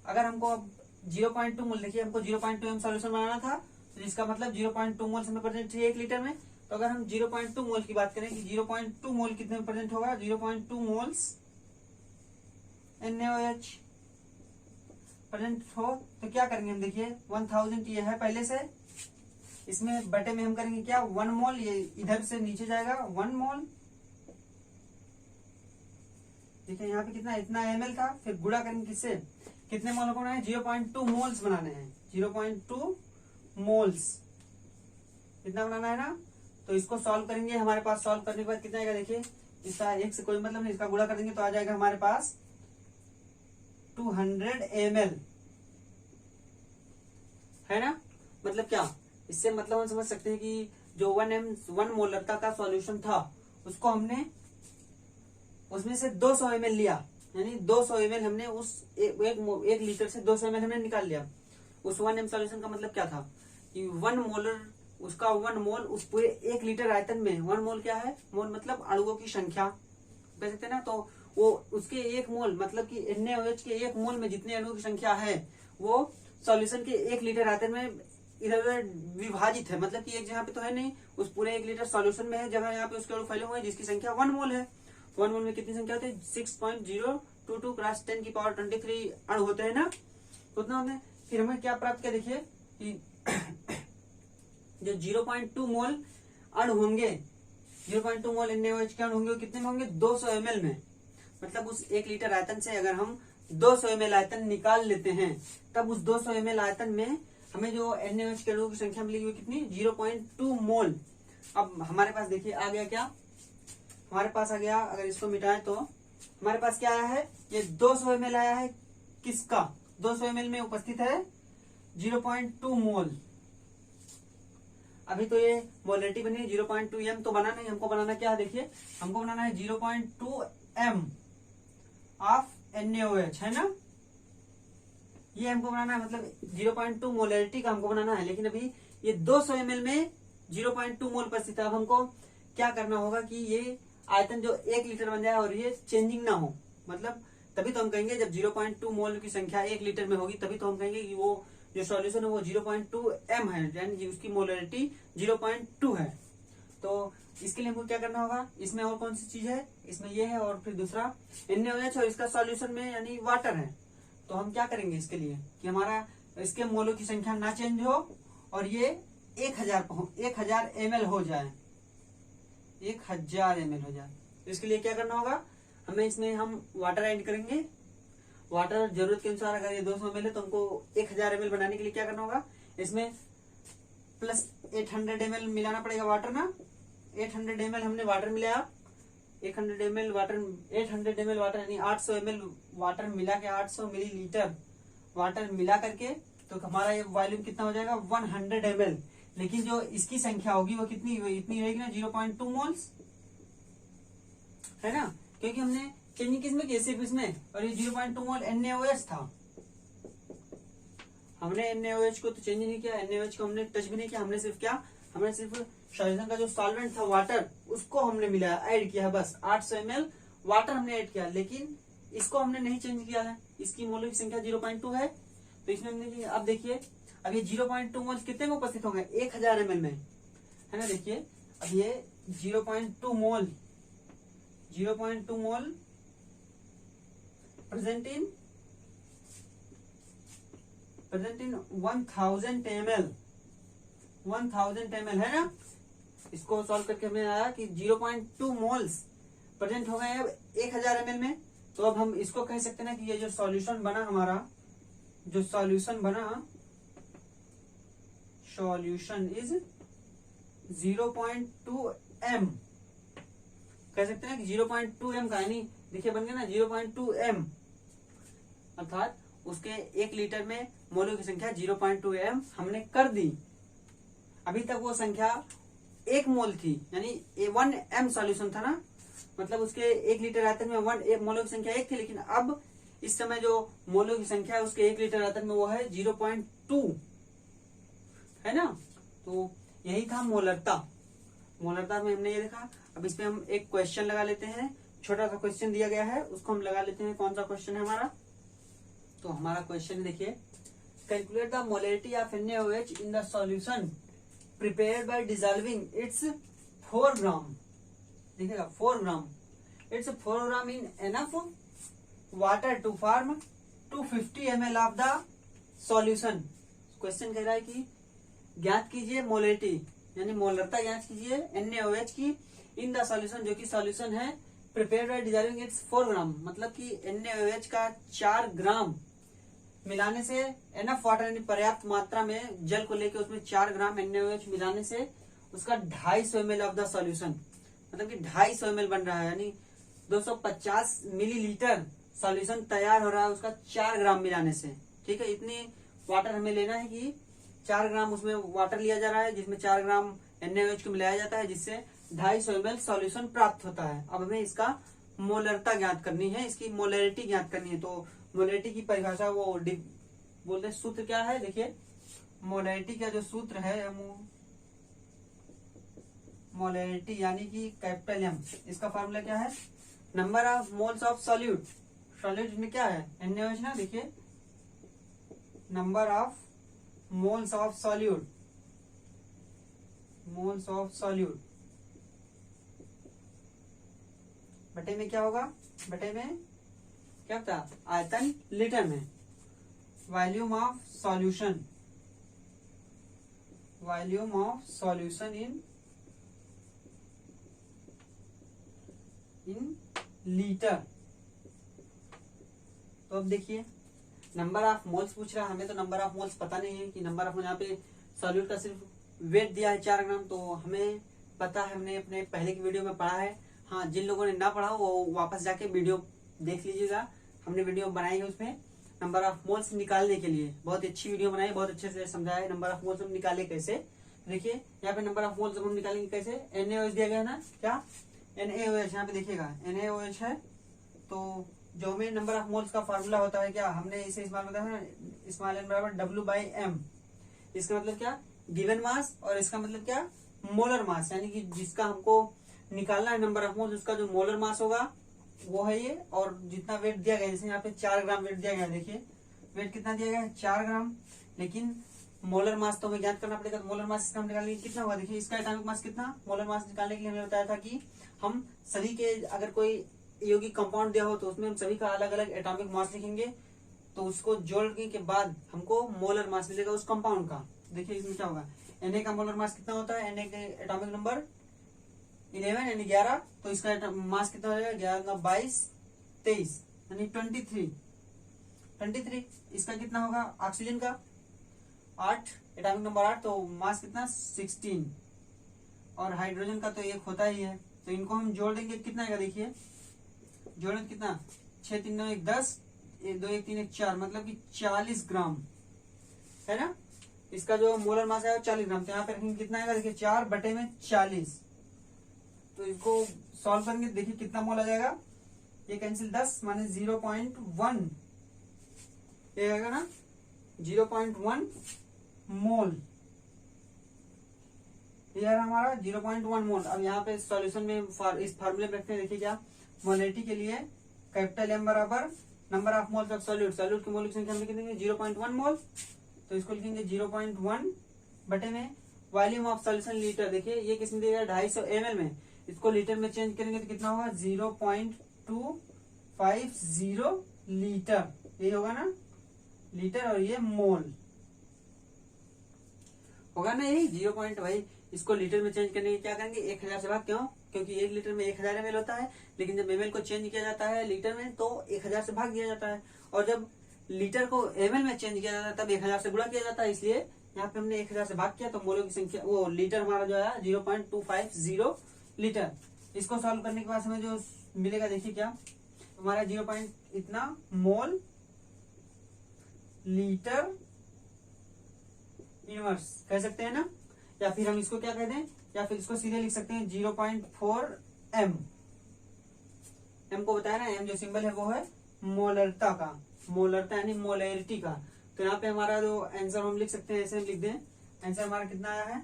अगर हमको अब 0.2 मोल, देखिए हमको 0.2 m सॉल्यूशन बनाना था, तो इसका मतलब 0.2 मोल हमें प्रेजेंट चाहिए 1 लीटर में। तो अगर हम 0.2 मोल की बात करें कि 0.2 मोल कितने में प्रेजेंट होगा, 0.2 मोल्स NaOH प्रेजेंट हो, तो क्या करेंगे हम, देखिए 1000 ये है पहले से, इसमें बटे में हम करेंगे क्या, 1 मोल, ये इधर से नीचे जाएगा 1 मोल। देखिए यहाँ पे कितना, इतना ml था, फिर गुणा करेंगे किससे, कितने मोल को बनाना है, 0.2 मोल्स बनाने हैं, 0.2 मोल्स कितना बनाना है ना। तो इसको सॉल्व करेंगे, हमारे पास सॉल्व करने के बाद कितना आएगा, देखिए इसका एक से कोई मतलब नहीं, इसका गुणा कर देंगे तो आ जाएगा हमारे पास 200 ml, है ना। मतलब क्या, इससे मतलब हम समझ सकते हैं कि जो 1 मोलरता का सॉल्यूशन था उसको हमने उसमें से 200 ml लिया, यानी 200 ml हमने उस एक लीटर से 200 ml हमने निकाल लिया। उस 1 m सॉल्यूशन का मतलब क्या था कि 1 मोलर, उसका 1 मोल उस पूरे 1 लीटर आयतन में, 1 मोल क्या है, मोल मतलब अणुओं की संख्या कह सकते हैं ना। तो वो उसके 1 मोल मतलब कि NaOH के 1 मोल में जितने अणुओं की संख्या है वो सॉल्यूशन के 1 लीटर आयतन में इधर उधर विभाजित है, मतलब कि एक जगह पे तो है नहीं, उस पूरे 1 लीटर सॉल्यूशन में है जगह, यहाँ पे उसके अणु फैले हुए हैं जिसकी संख्या 1 मोल है। 1 मोल में कितनी संख्या होती है, 6.022 क्रॉस 10 की पावर 23 अणु होते हैं ना। तो उतना हमने, फिर हमें क्या प्राप्त किया, देखिए कि जो 0.2 मोल अणु होंगे, 0.2 मोल NaOH के अणु होंगे, कितने में होंगे, 200 ml में। मतलब उस 1 लीटर आयतन से अगर हम 200 ml आयतन निकाल लेते हैं, तब उस 200 ml आयतन में हमें जो NaOH के अणुओं की संख्या मिलेगी वो कितनी, 0.2 मोल। अब हमारे पास देखिए आ गया क्या, हमारे पास आ गया, अगर इसको मिटाएं तो हमारे पास क्या आया है, ये 200 ml आया है, किसका, 200 ml में उपस्थित है 0.2 मोल। अभी तो ये मोलरिटी बनी है 0.2 m, तो बनाना नहीं, हमको बनाना क्या है, देखिए हमको बनाना है 0.2 m ऑफ NaOH, है ना। ये हमको बनाना है, मतलब 0.2 मोलरिटी का हमको बनाना है। लेकिन अभी ये 200 ml में 0.2 मोल उपस्थित है। अब हमको क्या करना होगा कि ये आयतन जो 1 लीटर बन जाए और ये चेंजिंग ना हो, मतलब तभी तो हम कहेंगे, जब 0.2 मोल की संख्या 1 लीटर में होगी तभी तो हम कहेंगे कि वो जो सॉल्यूशन है वो 0.2 m है, यानी उसकी मोलरिटी 0.2 है। तो इसके लिए हमको क्या करना होगा, इसमें और कौन सी चीज है, इसमें ये है और फिर दूसरा NaOH और इसका सॉल्यूशन में यानी वाटर है। तो हम क्या करेंगे इसके लिए कि हमारा इसके मोलों की संख्या ना चेंज हो और ये 1000 ml हो जाए, 1000 ml हो जाए। तो इसके लिए क्या करना होगा, हमें इसमें हम वाटर ऐड करेंगे। वाटर जरूरत के अनुसार, अगर ये 200 ml है तो हमको 1000 ml बनाने के लिए क्या करना होगा, इसमें प्लस 800 ml मिलाना पड़ेगा वाटर ना। 800 ml हमने वाटर मिलाया, 800 ml वाटर यानी 800 ml वाटर मिला के 800 मिलीलीटर वाटर मिला करके, तो हमारा ये वॉल्यूम कितना हो जाएगा, 100 ml। लेकिन जो इसकी संख्या होगी वो कितनी, इतनी रहेगी ना, 0.2 मोल्स, है ना, क्योंकि हमने चेंजिंग किसमें की, सिर्फ इसमें, और ये 0.2 मोल NaOH था। हमने NaOH को तो चेंज नहीं किया, NaOH को हमने टच भी नहीं किया, हमने सिर्फ क्या, हमने सिर्फ सॉल्यूशन का जो सॉल्वेंट था वाटर, उसको हमने मिलाया, ऐड किया, बस 800 ml वाटर हमने ऐड किया। लेकिन इसको हमने नहीं चेंज किया है, इसकी मोलों की संख्या 0.2 है। तो इसमें अब देखिए, अब ये 0.2 मोल कितने में उपस्थित होंगे, 1000 ml में, है ना। देखिए अब ये 0.2 मोल प्रेजेंट इन 1000 ml है ना। इसको सॉल्व करके हमें आया कि 0.2 मोल्स प्रेजेंट हो गए अब 1000 ml में। तो अब हम इसको कह सकते हैं ना कि ये जो सॉल्यूशन बना हमारा, जो सॉल्यूशन बना, सॉल्यूशन इज 0.2 m, कह सकते हैं कि 0.2 m का, यानी देखिए बन गया ना 0.2 m, अर्थात उसके 1 लीटर में मोलों की संख्या 0.2 m हमने कर दी। अभी तक वो संख्या 1 मोल थी, यानी 1 m सॉल्यूशन था ना, मतलब उसके 1 लीटर आयतन में 1 मोलों की संख्या 1 थी। लेकिन अब इस समय जो मोलों की संख्या है उसके 1 लीटर आयतन में वो है 0.2, है ना। तो यही था मोलरता में हमने ये देखा। अब इसमें हम एक क्वेश्चन लगा लेते हैं, छोटा सा क्वेश्चन दिया गया है, उसको हम लगा लेते हैं। कौन सा क्वेश्चन है हमारा, तो हमारा क्वेश्चन देखिए, calculate the molarity of NaOH in the solution prepared by dissolving its 4 gram, देखिएगा 4 gram, its 4 gram in enough water to form 250 ml of the solution. Question कह रहा है कि ज्ञात कीजिए मोलरिटी, यानी मोलरता ज्ञात कीजिए NaOH की इन द सॉल्यूशन, जो कि सॉल्यूशन है प्रिपेयर्ड बाय डिसॉल्विंग इट्स 4 ग्राम, मतलब कि NaOH का 4 ग्राम मिलाने से, एनफ वाटर यानी पर्याप्त मात्रा में जल को लेकर उसमें 4 ग्राम NaOH मिलाने से उसका 250 ml ऑफ द सॉल्यूशन, मतलब कि 250 ml बन रहा है, यानी 250 मिलीलीटर सॉल्यूशन तैयार हो रहा है उसका 4 ग्राम मिलाने से। ठीक है, इतनी वाटर हमें लेना है कि 4 ग्राम उसमें वाटर लिया जा रहा है, जिसमें 4 ग्राम NaOH को मिलाया जाता है, जिससे 250 ml सॉल्यूशन प्राप्त होता है। अब हमें इसका मोलरता ज्ञात करनी है, इसकी मोलरिटी ज्ञात करनी है। तो मोलरिटी की परिभाषा वो बोलते हैं, सूत्र क्या है, देखिए मोलरिटी का जो सूत्र है, मोलरिटी यानी कि कैपिटल M, इसका फॉर्मूला क्या है, number of moles of solute, solute में क्या है NaOH ना, देखिए number of moles of solute, बटे में क्या होगा, बटे में क्या होता है आयतन लीटर में, volume of solution in litre. तो अब देखिए नंबर ऑफ मोल्स पूछ रहा है, हमें तो नंबर ऑफ मोल्स पता नहीं है कि नंबर ऑफ मोल, यहाँ पे सॉल्यूट का सिर्फ वेट दिया है 4 ग्राम, तो हमें पता है, हमने अपने पहले की वीडियो में पढ़ा है। हाँ, जिन लोगों ने ना पढ़ा वो वापस जाके वीडियो देख लीजिएगा, हमने वीडियो बनाई है उसमें नंबर ऑफ मोल्स निकालने के लिए, बहुत अच्छी वीडियो बनाई, बहुत अच्छे से समझाया है नंबर ऑफ मोल्स हम निकाले कैसे। देखिए यहाँ पे नंबर ऑफ मोल्स हम निकालेंगे कैसे, NaOH दिया गया है ना, क्या NaOH, यहाँ पे देखिएगा NaOH है, तो जो हमें नंबर ऑफ मोल्स का फार्मूला होता है क्या, हमने इसे इस्तेमाल करता है ना, स्मॉल n बराबर W/m। इसका मतलब क्या, गिवन मास, और इसका मतलब क्या, मोलर मास, यानी कि जिसका हमको निकालना है नंबर ऑफ मोल्स, उसका जो मोलर मास होगा वो है ये, और जितना वेट दिया गया, जैसे यहाँ पे 4 ग्राम वेट दिया गया, देखिए वेट कितना दिया गया है 4 ग्राम, लेकिन मोलर मास तो हमें ज्ञात करना पड़ेगा। तो मोलर मास इसका हम निकालने के कितना होगा, देखिए इसका एटॉमिक मास कितना, मोलर मास निकालने के लिए हमने बताया था कि हम सभी के, अगर कोई यौगिक कंपाउंड दिया हो तो उसमें हम सभी का अलग अलग एटॉमिक मास लिखेंगे, तो उसको जोड़ने के बाद हमको मोलर मास मिलेगा उस कंपाउंड का। देखिए इसमें क्या होगा, Na का मोलर मास कितना होता है, Na के एटॉमिक नंबर 11 यानी 11, तो इसका मास कितना हो जाएगा, 11 22 23 यानी 23। इसका कितना होगा, ऑक्सीजन का 8, एटॉमिक नंबर 8, तो मास कितना 16, और हाइड्रोजन का तो 1 होता ही है, तो इनको हम जोड़ देंगे, कितना आएगा, देखिए जोड़ें कितना, 6 3 9 1 10, 1 2 1 3 1 4, मतलब कि 40 ग्राम है ना। इसका जो मोलर मास है वो 40 ग्राम, तो यहाँ पे रखेंगे कितना आएगा, देखिए 4/40। तो इसको सॉल्व करेंगे, देखिए कितना मोल आ जाएगा, ये कैंसिल 10 माने 0.1, ये आएगा ना 0.1 मोल, ये है हमारा 0.1 मोल। अब यहाँ पे सॉल्यूशन में इस फार्मूले में रखते हैं, देखिए क्या, मोलरिटी के लिए कैपिटल M बराबर number of moles of solute, solute की मोल की संख्या हम लिख देंगे 0.1 मोल, तो इसको लिखेंगे 0.1 बटे में वॉल्यूम ऑफ सॉल्यूशन लीटर। देखिए ये किसमें दिया 250 ml में, इसको लीटर में चेंज करेंगे तो कितना होगा 0.250 लीटर, यही होगा ना लीटर, और ये मोल होगा ना, यही 0. भाई इसको लीटर में चेंज करने के क्या करेंगे 1000 से भाग, क्यों? क्योंकि 1 लीटर में 1000 ml होता है, लेकिन जब ml को चेंज किया जाता है लीटर में तो 1000 से भाग दिया जाता है, और जब लीटर को ml में चेंज किया जाता है तब 1000 से गुणा किया जाता है, इसलिए यहाँ पे हमने 1000 से भाग किया तो मोलों की संख्या वो लीटर हमारा जो है 0.250 लीटर। इसको सॉल्व करने के बाद हमें जो मिलेगा देखिए क्या हमारा 0. इतना मोल लीटर इनवर्स कह सकते हैं ना, या फिर हम इसको क्या कह दें, या फिर इसको सीधे लिख सकते हैं 0.4 m। m को बताया ना, m जो सिंबल है वो है मोलरता का, मोलरता यानी मोलैरिटी का। तो यहाँ पे हमारा जो आंसर हम लिख सकते हैं ऐसे हम लिख दें, आंसर हमारा कितना आया है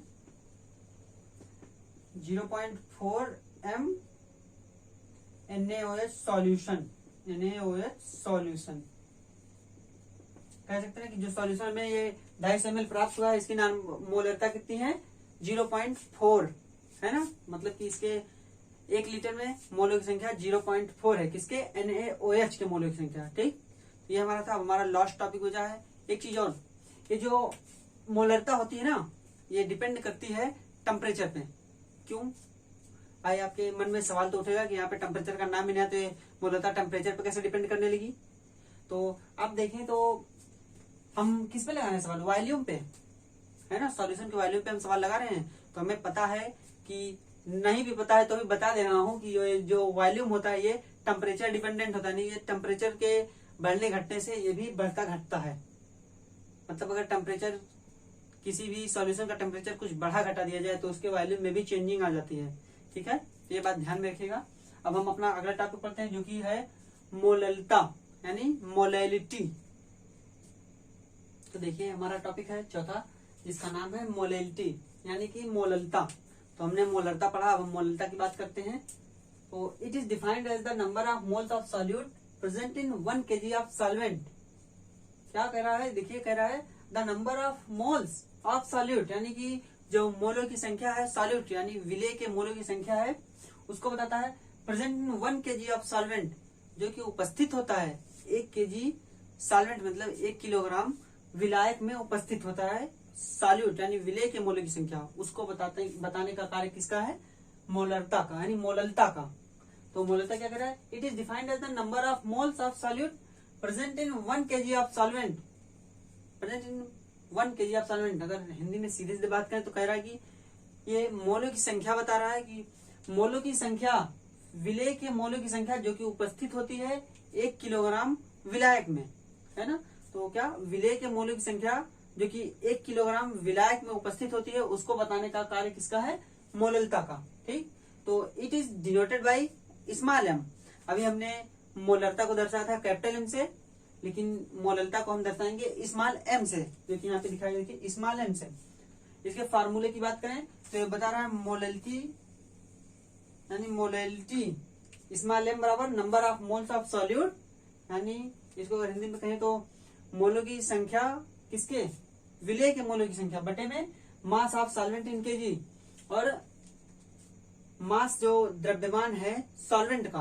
0.4 m NaOH solution, NaOH solution कह सकते हैं कि जो सॉल्यूशन में ये 250 ml प्राप्त हुआ है इसकी नाम मोलरता कितनी है 0.4 है ना, मतलब कि इसके 1 लीटर में मोलों की संख्या 0.4 है, किसके NaOH के मोलों की संख्या। ठीक, ये हमारा था, हमारा लास्ट टॉपिक हो जाए। एक चीज और, ये जो मोलरता होती है ना ये डिपेंड करती है टेम्परेचर पे। क्यों? भाई आपके मन में सवाल तो उठेगा कि यहाँ पे टेम्परेचर का नाम ही नहीं है तो ये मोलरता टेम्परेचर पे कैसे डिपेंड करने लगी। तो आप देखें तो हम किस पे लगा रहे हैं सवाल, वॉल्यूम पे है ना, सॉल्यूशन के वॉल्यूम पे हम सवाल लगा रहे हैं। तो हमें पता है कि नहीं भी पता है तो भी बता दे रहा हूँ कि ये जो वॉल्यूम होता है ये टेम्परेचर डिपेंडेंट होता है, नहीं ये टेम्परेचर के बढ़ने घटने से ये भी बढ़ता घटता है। मतलब अगर टेम्परेचर किसी भी सॉल्यूशन का टेम्परेचर कुछ बढ़ा घटा दिया जाए तो उसके वॉल्यूम में भी चेंजिंग आ जाती है। ठीक है, तो ये बात ध्यान में रखिएगा। अब हम अपना अगला टॉपिक पढ़ते हैं जो कि है मोललता यानी मोलैलिटी। तो देखिए हमारा टॉपिक है चौथा जिसका नाम है मोलैलिटी यानी कि मोललता। तो हमने मोलरता पढ़ा, अब हम मोललता की बात करते हैं। तो it is defined as the number of moles of solute present in 1 kg of solvent. क्या कह रहा है, देखिए कह रहा है the number of moles of solute यानी कि जो मोलों की संख्या है सॉल्यूट यानी विलेय के मोलों की संख्या है उसको बताता है present in 1 kg of solvent, जो कि उपस्थित होता है 1 kg सॉल्वेंट मतलब 1 किलोग्राम विलायक में उपस्थित होता है सॉल्यूट यानी विलेय के मोलों की संख्या, उसको बताने का कार्य किसका है, मोलरता का यानी मोललता का। तो मोललता क्या कर रहा है, it is defined as the number of moles of solute present in 1 kg of solvent, present in 1 kg of solvent. अगर हिंदी में सीधे सीधे बात करें तो कह रहा है कि ये मोलों की संख्या बता रहा है कि मोलों की संख्या विलेय के मोलों की संख्या जो कि उपस्थित होती है 1 किलोग्राम विलायक में, है ना। तो क्या विलेय के मोलों की संख्या जो कि 1 किलोग्राम विलायक में उपस्थित होती है उसको बताने का कार्य किसका है, मोललता का। ठीक, तो it is denoted by small M. अभी हमने मोलरता को दर्शाया था कैपिटल एम से, लेकिन मोललता को हम दर्शाएंगे स्मॉल एम से, जो कि यहाँ पे दिखाई देखिए स्मॉल एम से। इसके फार्मूले की बात करें तो ये बता रहा है मोलैलिटी यानी मोलैलिटी स्मॉल एम बराबर number of moles of solute, यानी इसको अगर हिंदी में कहें तो मोलों की संख्या किसके, विलेय के मोलों की संख्या बटे में mass of solvent in KG, और मास जो द्रव्यमान है सॉल्वेंट का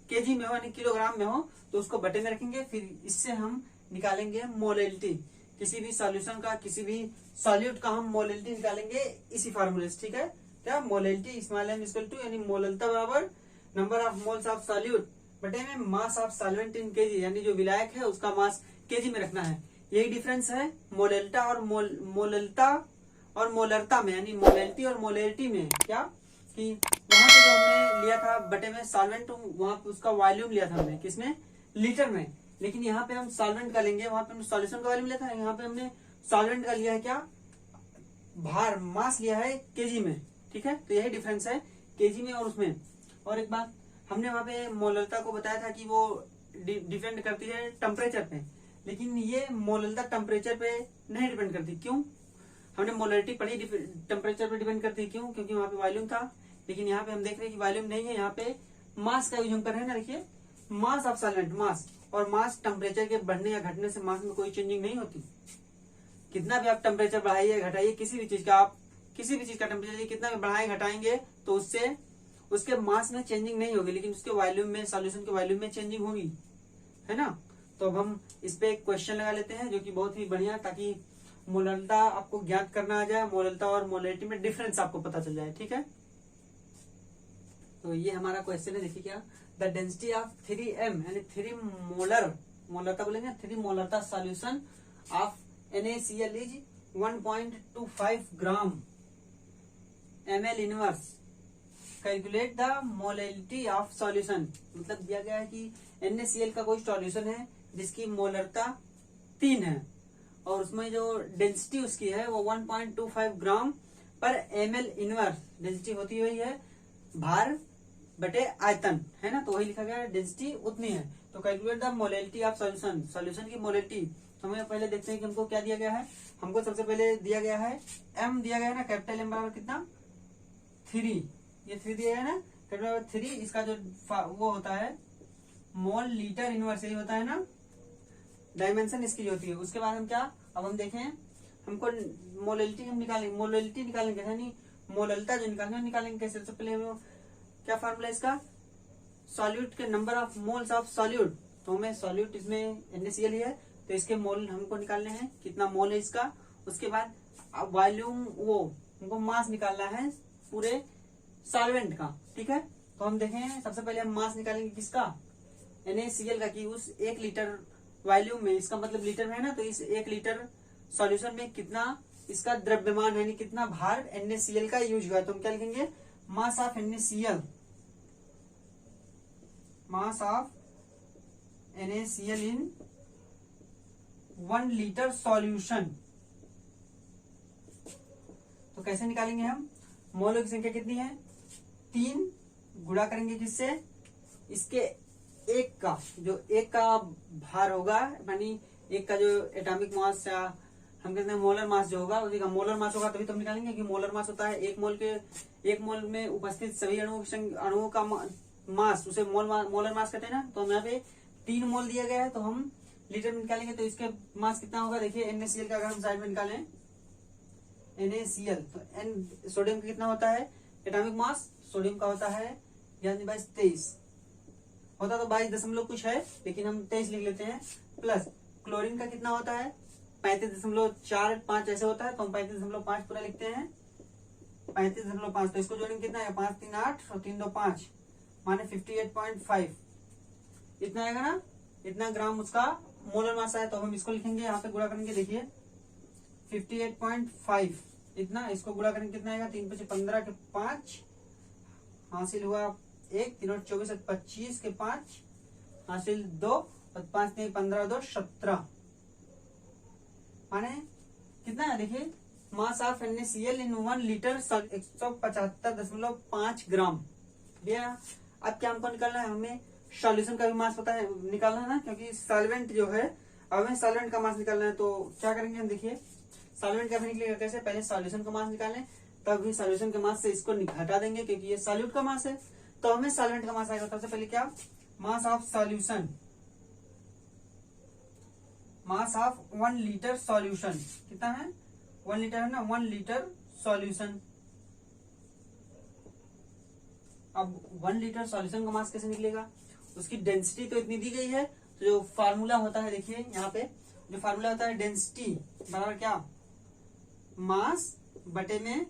केजी में हो यानी किलोग्राम में हो तो उसको बटे में रखेंगे। फिर इससे हम निकालेंगे मोलैलिटी, किसी भी सॉल्यूशन का किसी भी सॉल्यूट का हम मोलैलिटी निकालेंगे इसी फार्मूले से। ठीक है, क्या molality small M equal to यानी मोललता बराबर number of moles of solute बटे में mass of solvent in KG, यानी जो विलायक है उसका मास केजी में रखना है। यही डिफरेंस है मोललता और मोललता और मोलरता में, यानी मोलैलिटी और मोलैरिटी में। क्या कि वहां पे जो हमने लिया था बटे में सॉल्वेंट, वहां पे उसका वॉल्यूम लिया था हमने किसमें, लीटर में, लेकिन यहाँ पे हम सॉल्वेंट का लेंगे, वहां पे हमने सॉल्यूशन का वॉल्यूम लिया था, यहाँ पे हमने सॉल्वेंट का लिया है क्या, भार मास लिया है केजी में। ठीक है, तो यही डिफरेंस है केजी में और उसमें। और एक बात, हमने वहां पे मोललता को बताया था कि वो डिपेंड करती है टेम्परेचर पे, लेकिन ये मोललता टेम्परेचर पे नहीं डिपेंड करती। क्यों? हमने मोलैलिटी पढ़ी टेम्परेचर पे डिपेंड करती है, क्यों? क्योंकि वहां पे वॉल्यूम था, लेकिन यहाँ पे हम देख रहे हैं कि वॉल्यूम नहीं है, यहाँ पे मास का यूज हम कर रहे हैं ना। देखिए मास ऑफ सॉल्वेंट, मास और मास टेम्परेचर के बढ़ने या घटने से मास में कोई चेंजिंग नहीं होती। कितना भी आप टेम्परेचर बढ़ाइए घटाइए, किसी भी चीज का आप किसी भी चीज का टेम्परेचर कितना भी बढ़ाए घटाएंगे तो उससे उसके मास में चेंजिंग नहीं होगी, लेकिन उसके वॉल्यूम में, सॉल्यूशन के वॉल्यूम में चेंजिंग होगी, है ना। तो अब हम इस पे एक क्वेश्चन लगा लेते हैं जो कि बहुत ही बढ़िया, ताकि मोलरता आपको ज्ञात करना आ जाए, मोलरता और मोलरिटी में डिफरेंस आपको पता चल जाए, ठीक है। तो ये हमारा क्वेश्चन है, देखिए क्या, द डेंसिटी ऑफ 3m यानी 3 मोलर, मोलरता बोलेंगे 3 मोलरता solution of NaCl is 1.25 gram ml inverse, calculate the molarity of solution. मतलब दिया गया है कि NaCl का कोई सॉल्यूशन है जिसकी मोलरता 3 है और उसमें जो डेंसिटी उसकी है वो 1.25 ग्राम पर ml इनवर्स, डेंसिटी होती हुई है भार बटे आयतन, है ना। तो वही लिखा गया है, डेंसिटी उतनी है। तो calculate the molarity of solution, solution की मोलरिटी। तो हमें पहले देखते हैं कि हमको क्या दिया गया है। हमको सबसे पहले दिया गया है m दिया गया है ना, कैपिटल M बराबर कितना 3, ये 3 दिया है ना, कैपिटल 3, इसका जो वो होता है मोल लीटर इनवर्स, यही होता है ना, डायमेंशन इसकी होती है। उसके बाद हम क्या, अब हम देखें, हमको मोलरिटी हम निकालेंगे, मोलरिटी निकालेंगे यानी मोलरता जो निकालेंगे कैसे। सबसे पहले हम क्या फार्मूला इसका, सॉल्यूट के number of moles of solute. तो हमें सॉल्यूट इसमें NaCl ही है तो इसके मोल हमको निकालने हैं, कितना मोल है इसका। उसके बाद वॉल्यूम, वो हमको मास निकालना है पूरे सॉल्वेंट का, ठीक है। तो हम देखें, सबसे पहले हम मास निकालेंगे किसका, NaCl का, कि उस 1 लीटर वॉल्यूम में, इसका मतलब लीटर में है ना, तो इस 1 लीटर सॉल्यूशन में कितना इसका द्रव्यमान है, यानी कितना भार NaCl का यूज हुआ है। तो हम क्या लिखेंगे, mass of NaCl, mass of NaCl in 1 litre solution. तो कैसे निकालेंगे हम, मोलों की संख्या कितनी है 3, गुणा करेंगे किससे, इसके 1 का, जो 1 का भार होगा, यानी 1 का जो एटॉमिक मास या हम कहते हैं मोलर मास जो होगा, उसी का मोलर मास होगा, तभी तो हम निकालेंगे कि मोलर मास होता है 1 मोल में उपस्थित सभी अणुओं का मास, उसे मोलर मास कहते हैं ना। तो हम यहाँ पे 3 मोल दिया गया है, तो हम लीटर में निकालेंगे तो इसके मास कितना होगा। देखिए NaCl का अगर हम साइड में निकालें, NaCl, तो N सोडियम का कितना होता है एटॉमिक मास, सोडियम का होता है 23, होता तो 22 दशमलव कुछ है, लेकिन हम 23 लिख लेते हैं। प्लस क्लोरीन का कितना होता है 35.45 ऐसे होता है, तो हम 35.5 पूरा लिखते हैं, 35.5। तो इसको जोड़ेंगे कितना है, 5 3 8 और 3 2 5, माने 58.5, इतना आएगा ना, इतना ग्राम उसका मोलर मास है। तो हम इसको लिखेंगे, यहाँ पे गुणा करेंगे, देखिए 58.5 इतना, इसको गुणा करेंगे कितना आएगा, 3 5 15 के 5 हासिल हुआ 1, 3 8 24 25 के 5 हासिल 2 और 5 नहीं 15 2 17, माने कितना है, देखिए mass of NaCl in 1 litre 175.5 ग्राम भैया। अब क्या हमको निकालना है, हमें सॉल्यूशन का भी मास पता है, निकालना है ना, क्योंकि सॉल्वेंट जो है, अब हमें सॉल्वेंट का मास निकालना है। तो क्या करेंगे हम, देखिए सॉल्वेंट का भी निकलेगा कैसे, पहले सॉल्यूशन का मास निकालें, तब भी सॉल्यूशन के मास से इसको घटा देंगे क्योंकि ये सॉल्यूट का मास है, तो हमें सॉल्वेंट का मास आएगा। सबसे पहले क्या, mass of solution, mass of 1 litre solution कितना है, 1 लीटर है ना, 1 लीटर सॉल्यूशन। अब 1 लीटर सॉल्यूशन का मास कैसे निकलेगा, उसकी डेंसिटी तो इतनी दी गई है, तो जो फार्मूला होता है, देखिए यहाँ पे जो फार्मूला होता है, डेंसिटी बराबर क्या, मास बटे में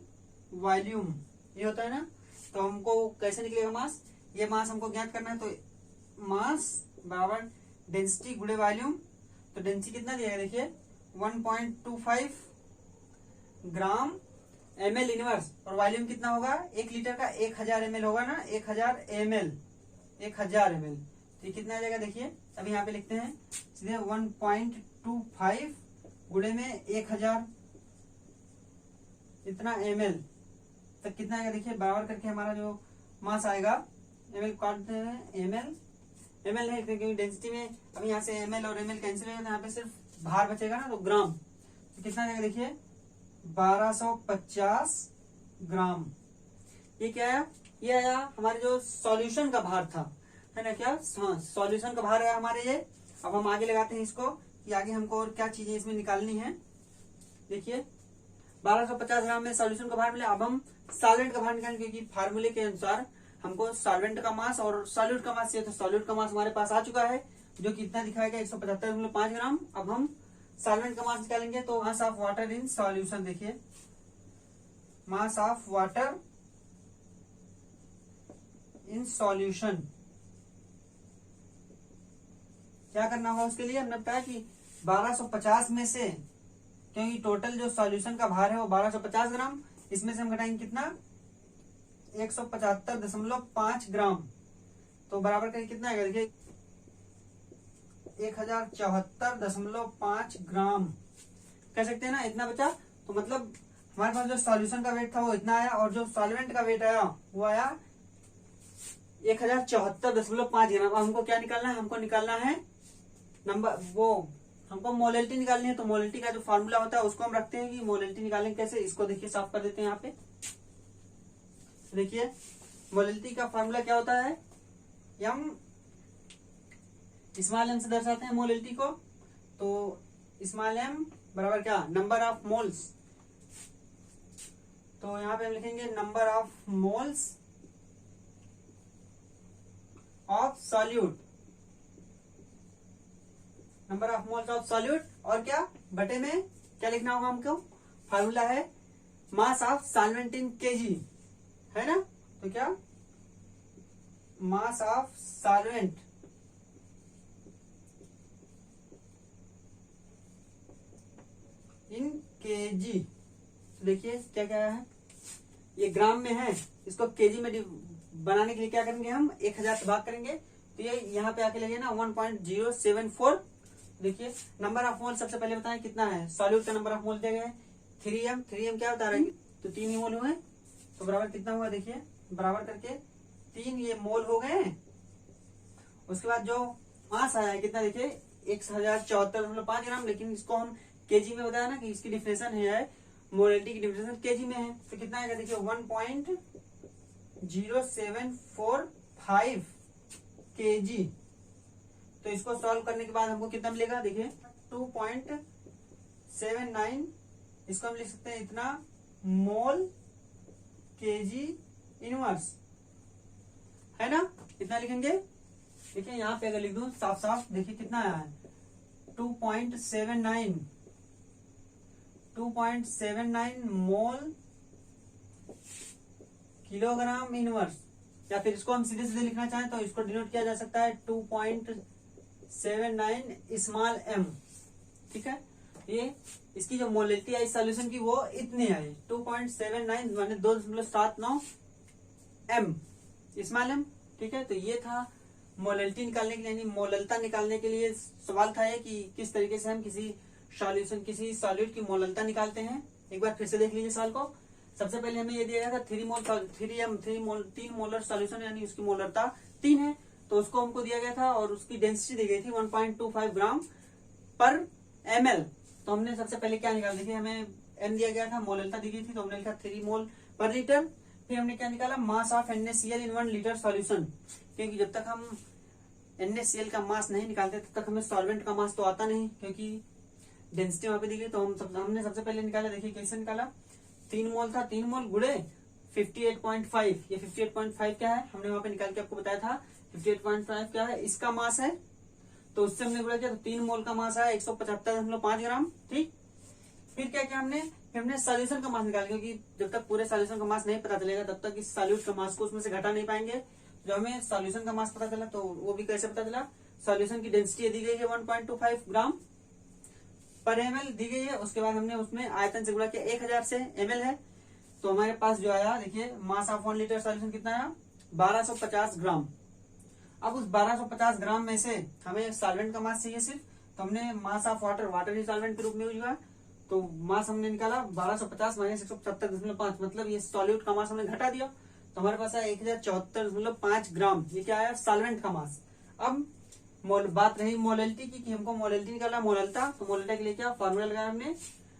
वॉल्यूम, ये होता है ना। तो हमको कैसे निकलेगा मास, ये मास हमको ज्ञात करना है, तो मास बराबर डेंसिटी गुणे वॉल्यूम। तो डेंसिटी कितना दिया है, देखिए 1.25 ग्राम ml इनवर्स, और वॉल्यूम कितना होगा, 1 लीटर का 1000 ml होगा ना, 1000 ml, 1000 ml। तो ये कितना आ जाएगा, देखिए अभी यहाँ पे लिखते हैं सीधे 1.25 गुणे में 1000 इतना ml, तो कितना आएगा, देखिए बराबर करके हमारा जो मास आएगा, ml काटते हैं, ml नहीं, क्योंकि डेंसिटी में अभी यहाँ से ml और ml कैंसिल है, यहाँ पे सिर्फ भार बचेगा ना, तो ग्राम। तो कितना आएगा, देखिए 1250 ग्राम। ये क्या आया, ये आया हमारे जो सॉल्यूशन का भार था, है ना, क्या, हाँ सॉल्यूशन का भार आया हमारे ये अब हम आगे लगाते हैं इसको कि आगे हमको और क्या चीजें इसमें निकालनी है। देखिए 1250 ग्राम में सॉल्यूशन का भार मिला। अब हम सॉल्वेंट का भार निकालेंगे, क्योंकि फार्मूले के अनुसार हमको सॉल्वेंट का मास और सॉल्यूट का मास चाहिए। तो सॉल्यूट का मास हमारे पास आ चुका है, जो कि इतना दिखाएगा 175.5 ग्राम। अब हम सॉल्वेंट का मास निकालेंगे, तो mass of water in solution, देखिए mass of water in solution. क्या करना होगा उसके लिए, हमने बताया कि 1250 में से, क्योंकि टोटल जो सॉल्यूशन का भार है वो 1250 ग्राम, इसमें से हम घटाएंगे कितना 175.5 ग्राम, तो बराबर करके कितना आएगा, देखिए 1074.5 ग्राम कह सकते हैं ना, इतना बचा। तो मतलब हमारे पास जो सॉल्यूशन का वेट था वो इतना आया, और जो सॉल्वेंट का वेट आया वो आया 1074.5 ग्राम। अब हमको क्या निकालना है, हमको निकालना है नंबर, वो हमको मोलेलिटी निकालनी है। तो मोलेलिटी का जो फार्मूला होता है उसको हम रखते हैं कि मोलेलिटी निकालेंगे कैसे, इसको देखिए साफ कर देते हैं यहाँ पे। देखिए मोलेलिटी का फार्मूला क्या होता है, हम स्मॉल एम से दर्शाते हैं मोलेलिटी को। तो स्मॉल एम बराबर क्या, नंबर ऑफ मोल्स। तो यहाँ पे हम लिखेंगे number of moles of solute, number of moles of solute, और क्या बटे में क्या लिखना होगा हमको, फार्मूला है मास ऑफ सॉल्वेंट इन केजी, है ना। तो क्या मास ऑफ सॉल्वेंट इन केजी। तो देखिए क्या क्या है, ये ग्राम में है, इसको केजी में बनाने के लिए क्या करेंगे, हम 1000 से भाग करेंगे, तो ये यहाँ पे आके लगे ना 1.074। देखिए नंबर ऑफ मोल सबसे पहले बताएं कितना है, सॉल्यूट का नंबर ऑफ मोल दिया गया है 3m। 3m क्या बता रहा है, तो 3 ही मोल हुए, तो बराबर कितना हुआ, देखिए बराबर करके 3 ये मोल हो गए। उसके बाद जो मास आया है कितना, देखिए 1074.5 ग्राम, लेकिन इसको हम केजी में बताया ना कि इसकी डिफिनेशन है, मोलेलिटी की डिफिनेशन केजी में है। तो कितना आएगा, देखिए 1.0745 केजी। तो इसको सॉल्व करने के बाद हमको कितना मिलेगा, देखिए 2.79, इसको हम लिख सकते हैं इतना मोल केजी इनवर्स, है ना, इतना लिखेंगे। देखिए यहाँ पे अगर लिख दूं साफ साफ, देखिए कितना आया है 2.79 मोल किलोग्राम इनवर्स। या फिर इसको हम सीधे सीधे लिखना चाहें तो इसको डिनोट किया जा सकता है 2.79 स्मॉल एम, ठीक है। ये इसकी जो मोलेलिटी आई सॉल्यूशन की वो इतनी आई 2.79 माने 2.79 एम स्मॉल एम, ठीक है। तो ये था मोलेलिटी निकालने के लिए, यानी मोललता निकालने के लिए सवाल था ये कि किस तरीके से हम किसी सॉल्यूशन किसी सॉल्यूट की मोललता निकालते हैं। एक बार फिर से देख लीजिए सवाल को। सबसे पहले हमें ये दिया गया था 3 मोलर सॉल्यूशन, यानी उसकी मोलरता 3 है, तो उसको हमको दिया गया था, और उसकी डेंसिटी दी गई थी 1.25 ग्राम पर ml। तो हमने सबसे पहले क्या निकाला, देखिए हमें m दिया गया था, मोलरता दी गई थी, तो हमने लिखा 3 मोल पर लीटर। फिर हमने क्या निकाला, mass of NaCl in 1 litre solution, क्योंकि जब तक हम NaCl का मास नहीं निकालते तब तक हमें सॉल्वेंट का मास तो आता नहीं, क्योंकि डेंसिटी वहां पे दी गई। तो हमने सबसे पहले निकाला, देखिए कैसे निकाला, 3 मोल था, 3 मोल गुड़े 58.5, ये 58.5 क्या है, हमने वहां पे निकाल के आपको बताया था 58.5 क्या है, इसका मास है। तो उससे हमने गुणा किया तो 3 मोल का मास आया 175.5 ग्राम, ठीक। फिर क्या किया हमने, फिर हमने सॉल्यूशन का मास निकाला, क्योंकि जब तक पूरे सॉल्यूशन का मास नहीं पता चलेगा तब तक इस सॉल्यूट का मास को उसमें से घटा नहीं पाएंगे। जब हमें सॉल्यूशन का मास पता चला तो वो भी कैसे पता चला, सॉल्यूशन की डेंसिटी दी गई है 1.25 ग्राम पर ml दी गई है। उसके बाद हमने उसमें आयतन से गुणा किया, 1000 से ml है, तो हमारे पास जो आया, देखिए मास ऑफ 1 लीटर सॉल्यूशन कितना आया 1250 ग्राम। अब उस 1250 ग्राम में से हमें सॉल्वेंट का मास चाहिए सिर्फ, तो हमने मास ऑफ वाटर ही सॉल्वेंट के रूप में यूज हुआ, तो मास हमने निकाला 1250 माइनस 175.5, मतलब ये सॉल्यूट का मास हमने घटा दिया, तो हमारे पास आया 1074.5 ग्राम, ये क्या आया सॉल्वेंट का मास। अब बात रही मोलेलिटी की कि हमको मोलेलिटी निकालना, मोललता, तो मोललता के लिए क्या फार्मूला लगाया हमने,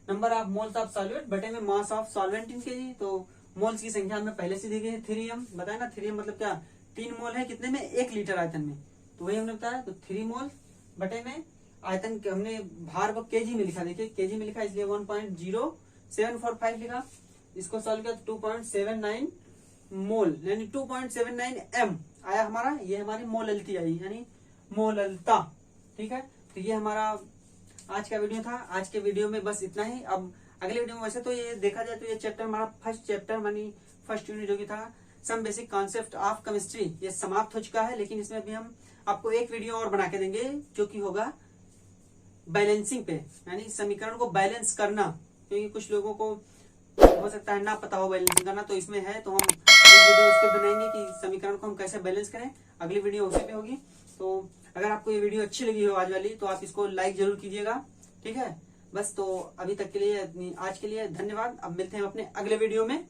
number of moles of solute बटे में mass of solvent in KG. तो मोल्स की संख्या हमें पहले से दी गई है 3m, बताया ना 3m मतलब क्या, 3 मोल है कितने में, 1 लीटर आयतन में, तो वही हमने बताया। तो 3 मोल बटे में आयतन हमने भार को केजी में लिखा, देखिए केजी में लिखा इसलिए 1.0745 लिखा। इसको सॉल्व किया 2.79 मोल यानी 2.79 m आया हमारा, ये हमारी मोलल्ती आई यानी मोललता। ठीक है, तो ये हमारा आज का वीडियो था। आज के वीडियो में बस इतना ही। अब अगले वीडियो में वैसे तो ये देखा जाए तो ये चैप्टर हमारा फर्स्ट चैप्टर मानी फर्स्ट यूनिट जो कि था some basic concept of chemistry, ये समाप्त हो चुका है। लेकिन इसमें भी हम आपको एक वीडियो और बना के देंगे जो कि होगा बैलेंसिंग पे, यानी समीकरण को बैलेंस करना, क्योंकि कुछ लोगों को हो सकता है ना पता हो बैलेंसिंग करना, तो इसमें है तो हम एक वीडियो उस पर बनाएंगे कि समीकरण को हम कैसे बैलेंस करें। अगली वीडियो उसी पे होगी। तो अगर आपको ये वीडियो अच्छी लगी हो आज वाली तो आप इसको लाइक जरूर कीजिएगा। ठीक है, बस तो अभी तक के लिए आज के लिए धन्यवाद। अब मिलते हैं अपने अगले वीडियो में।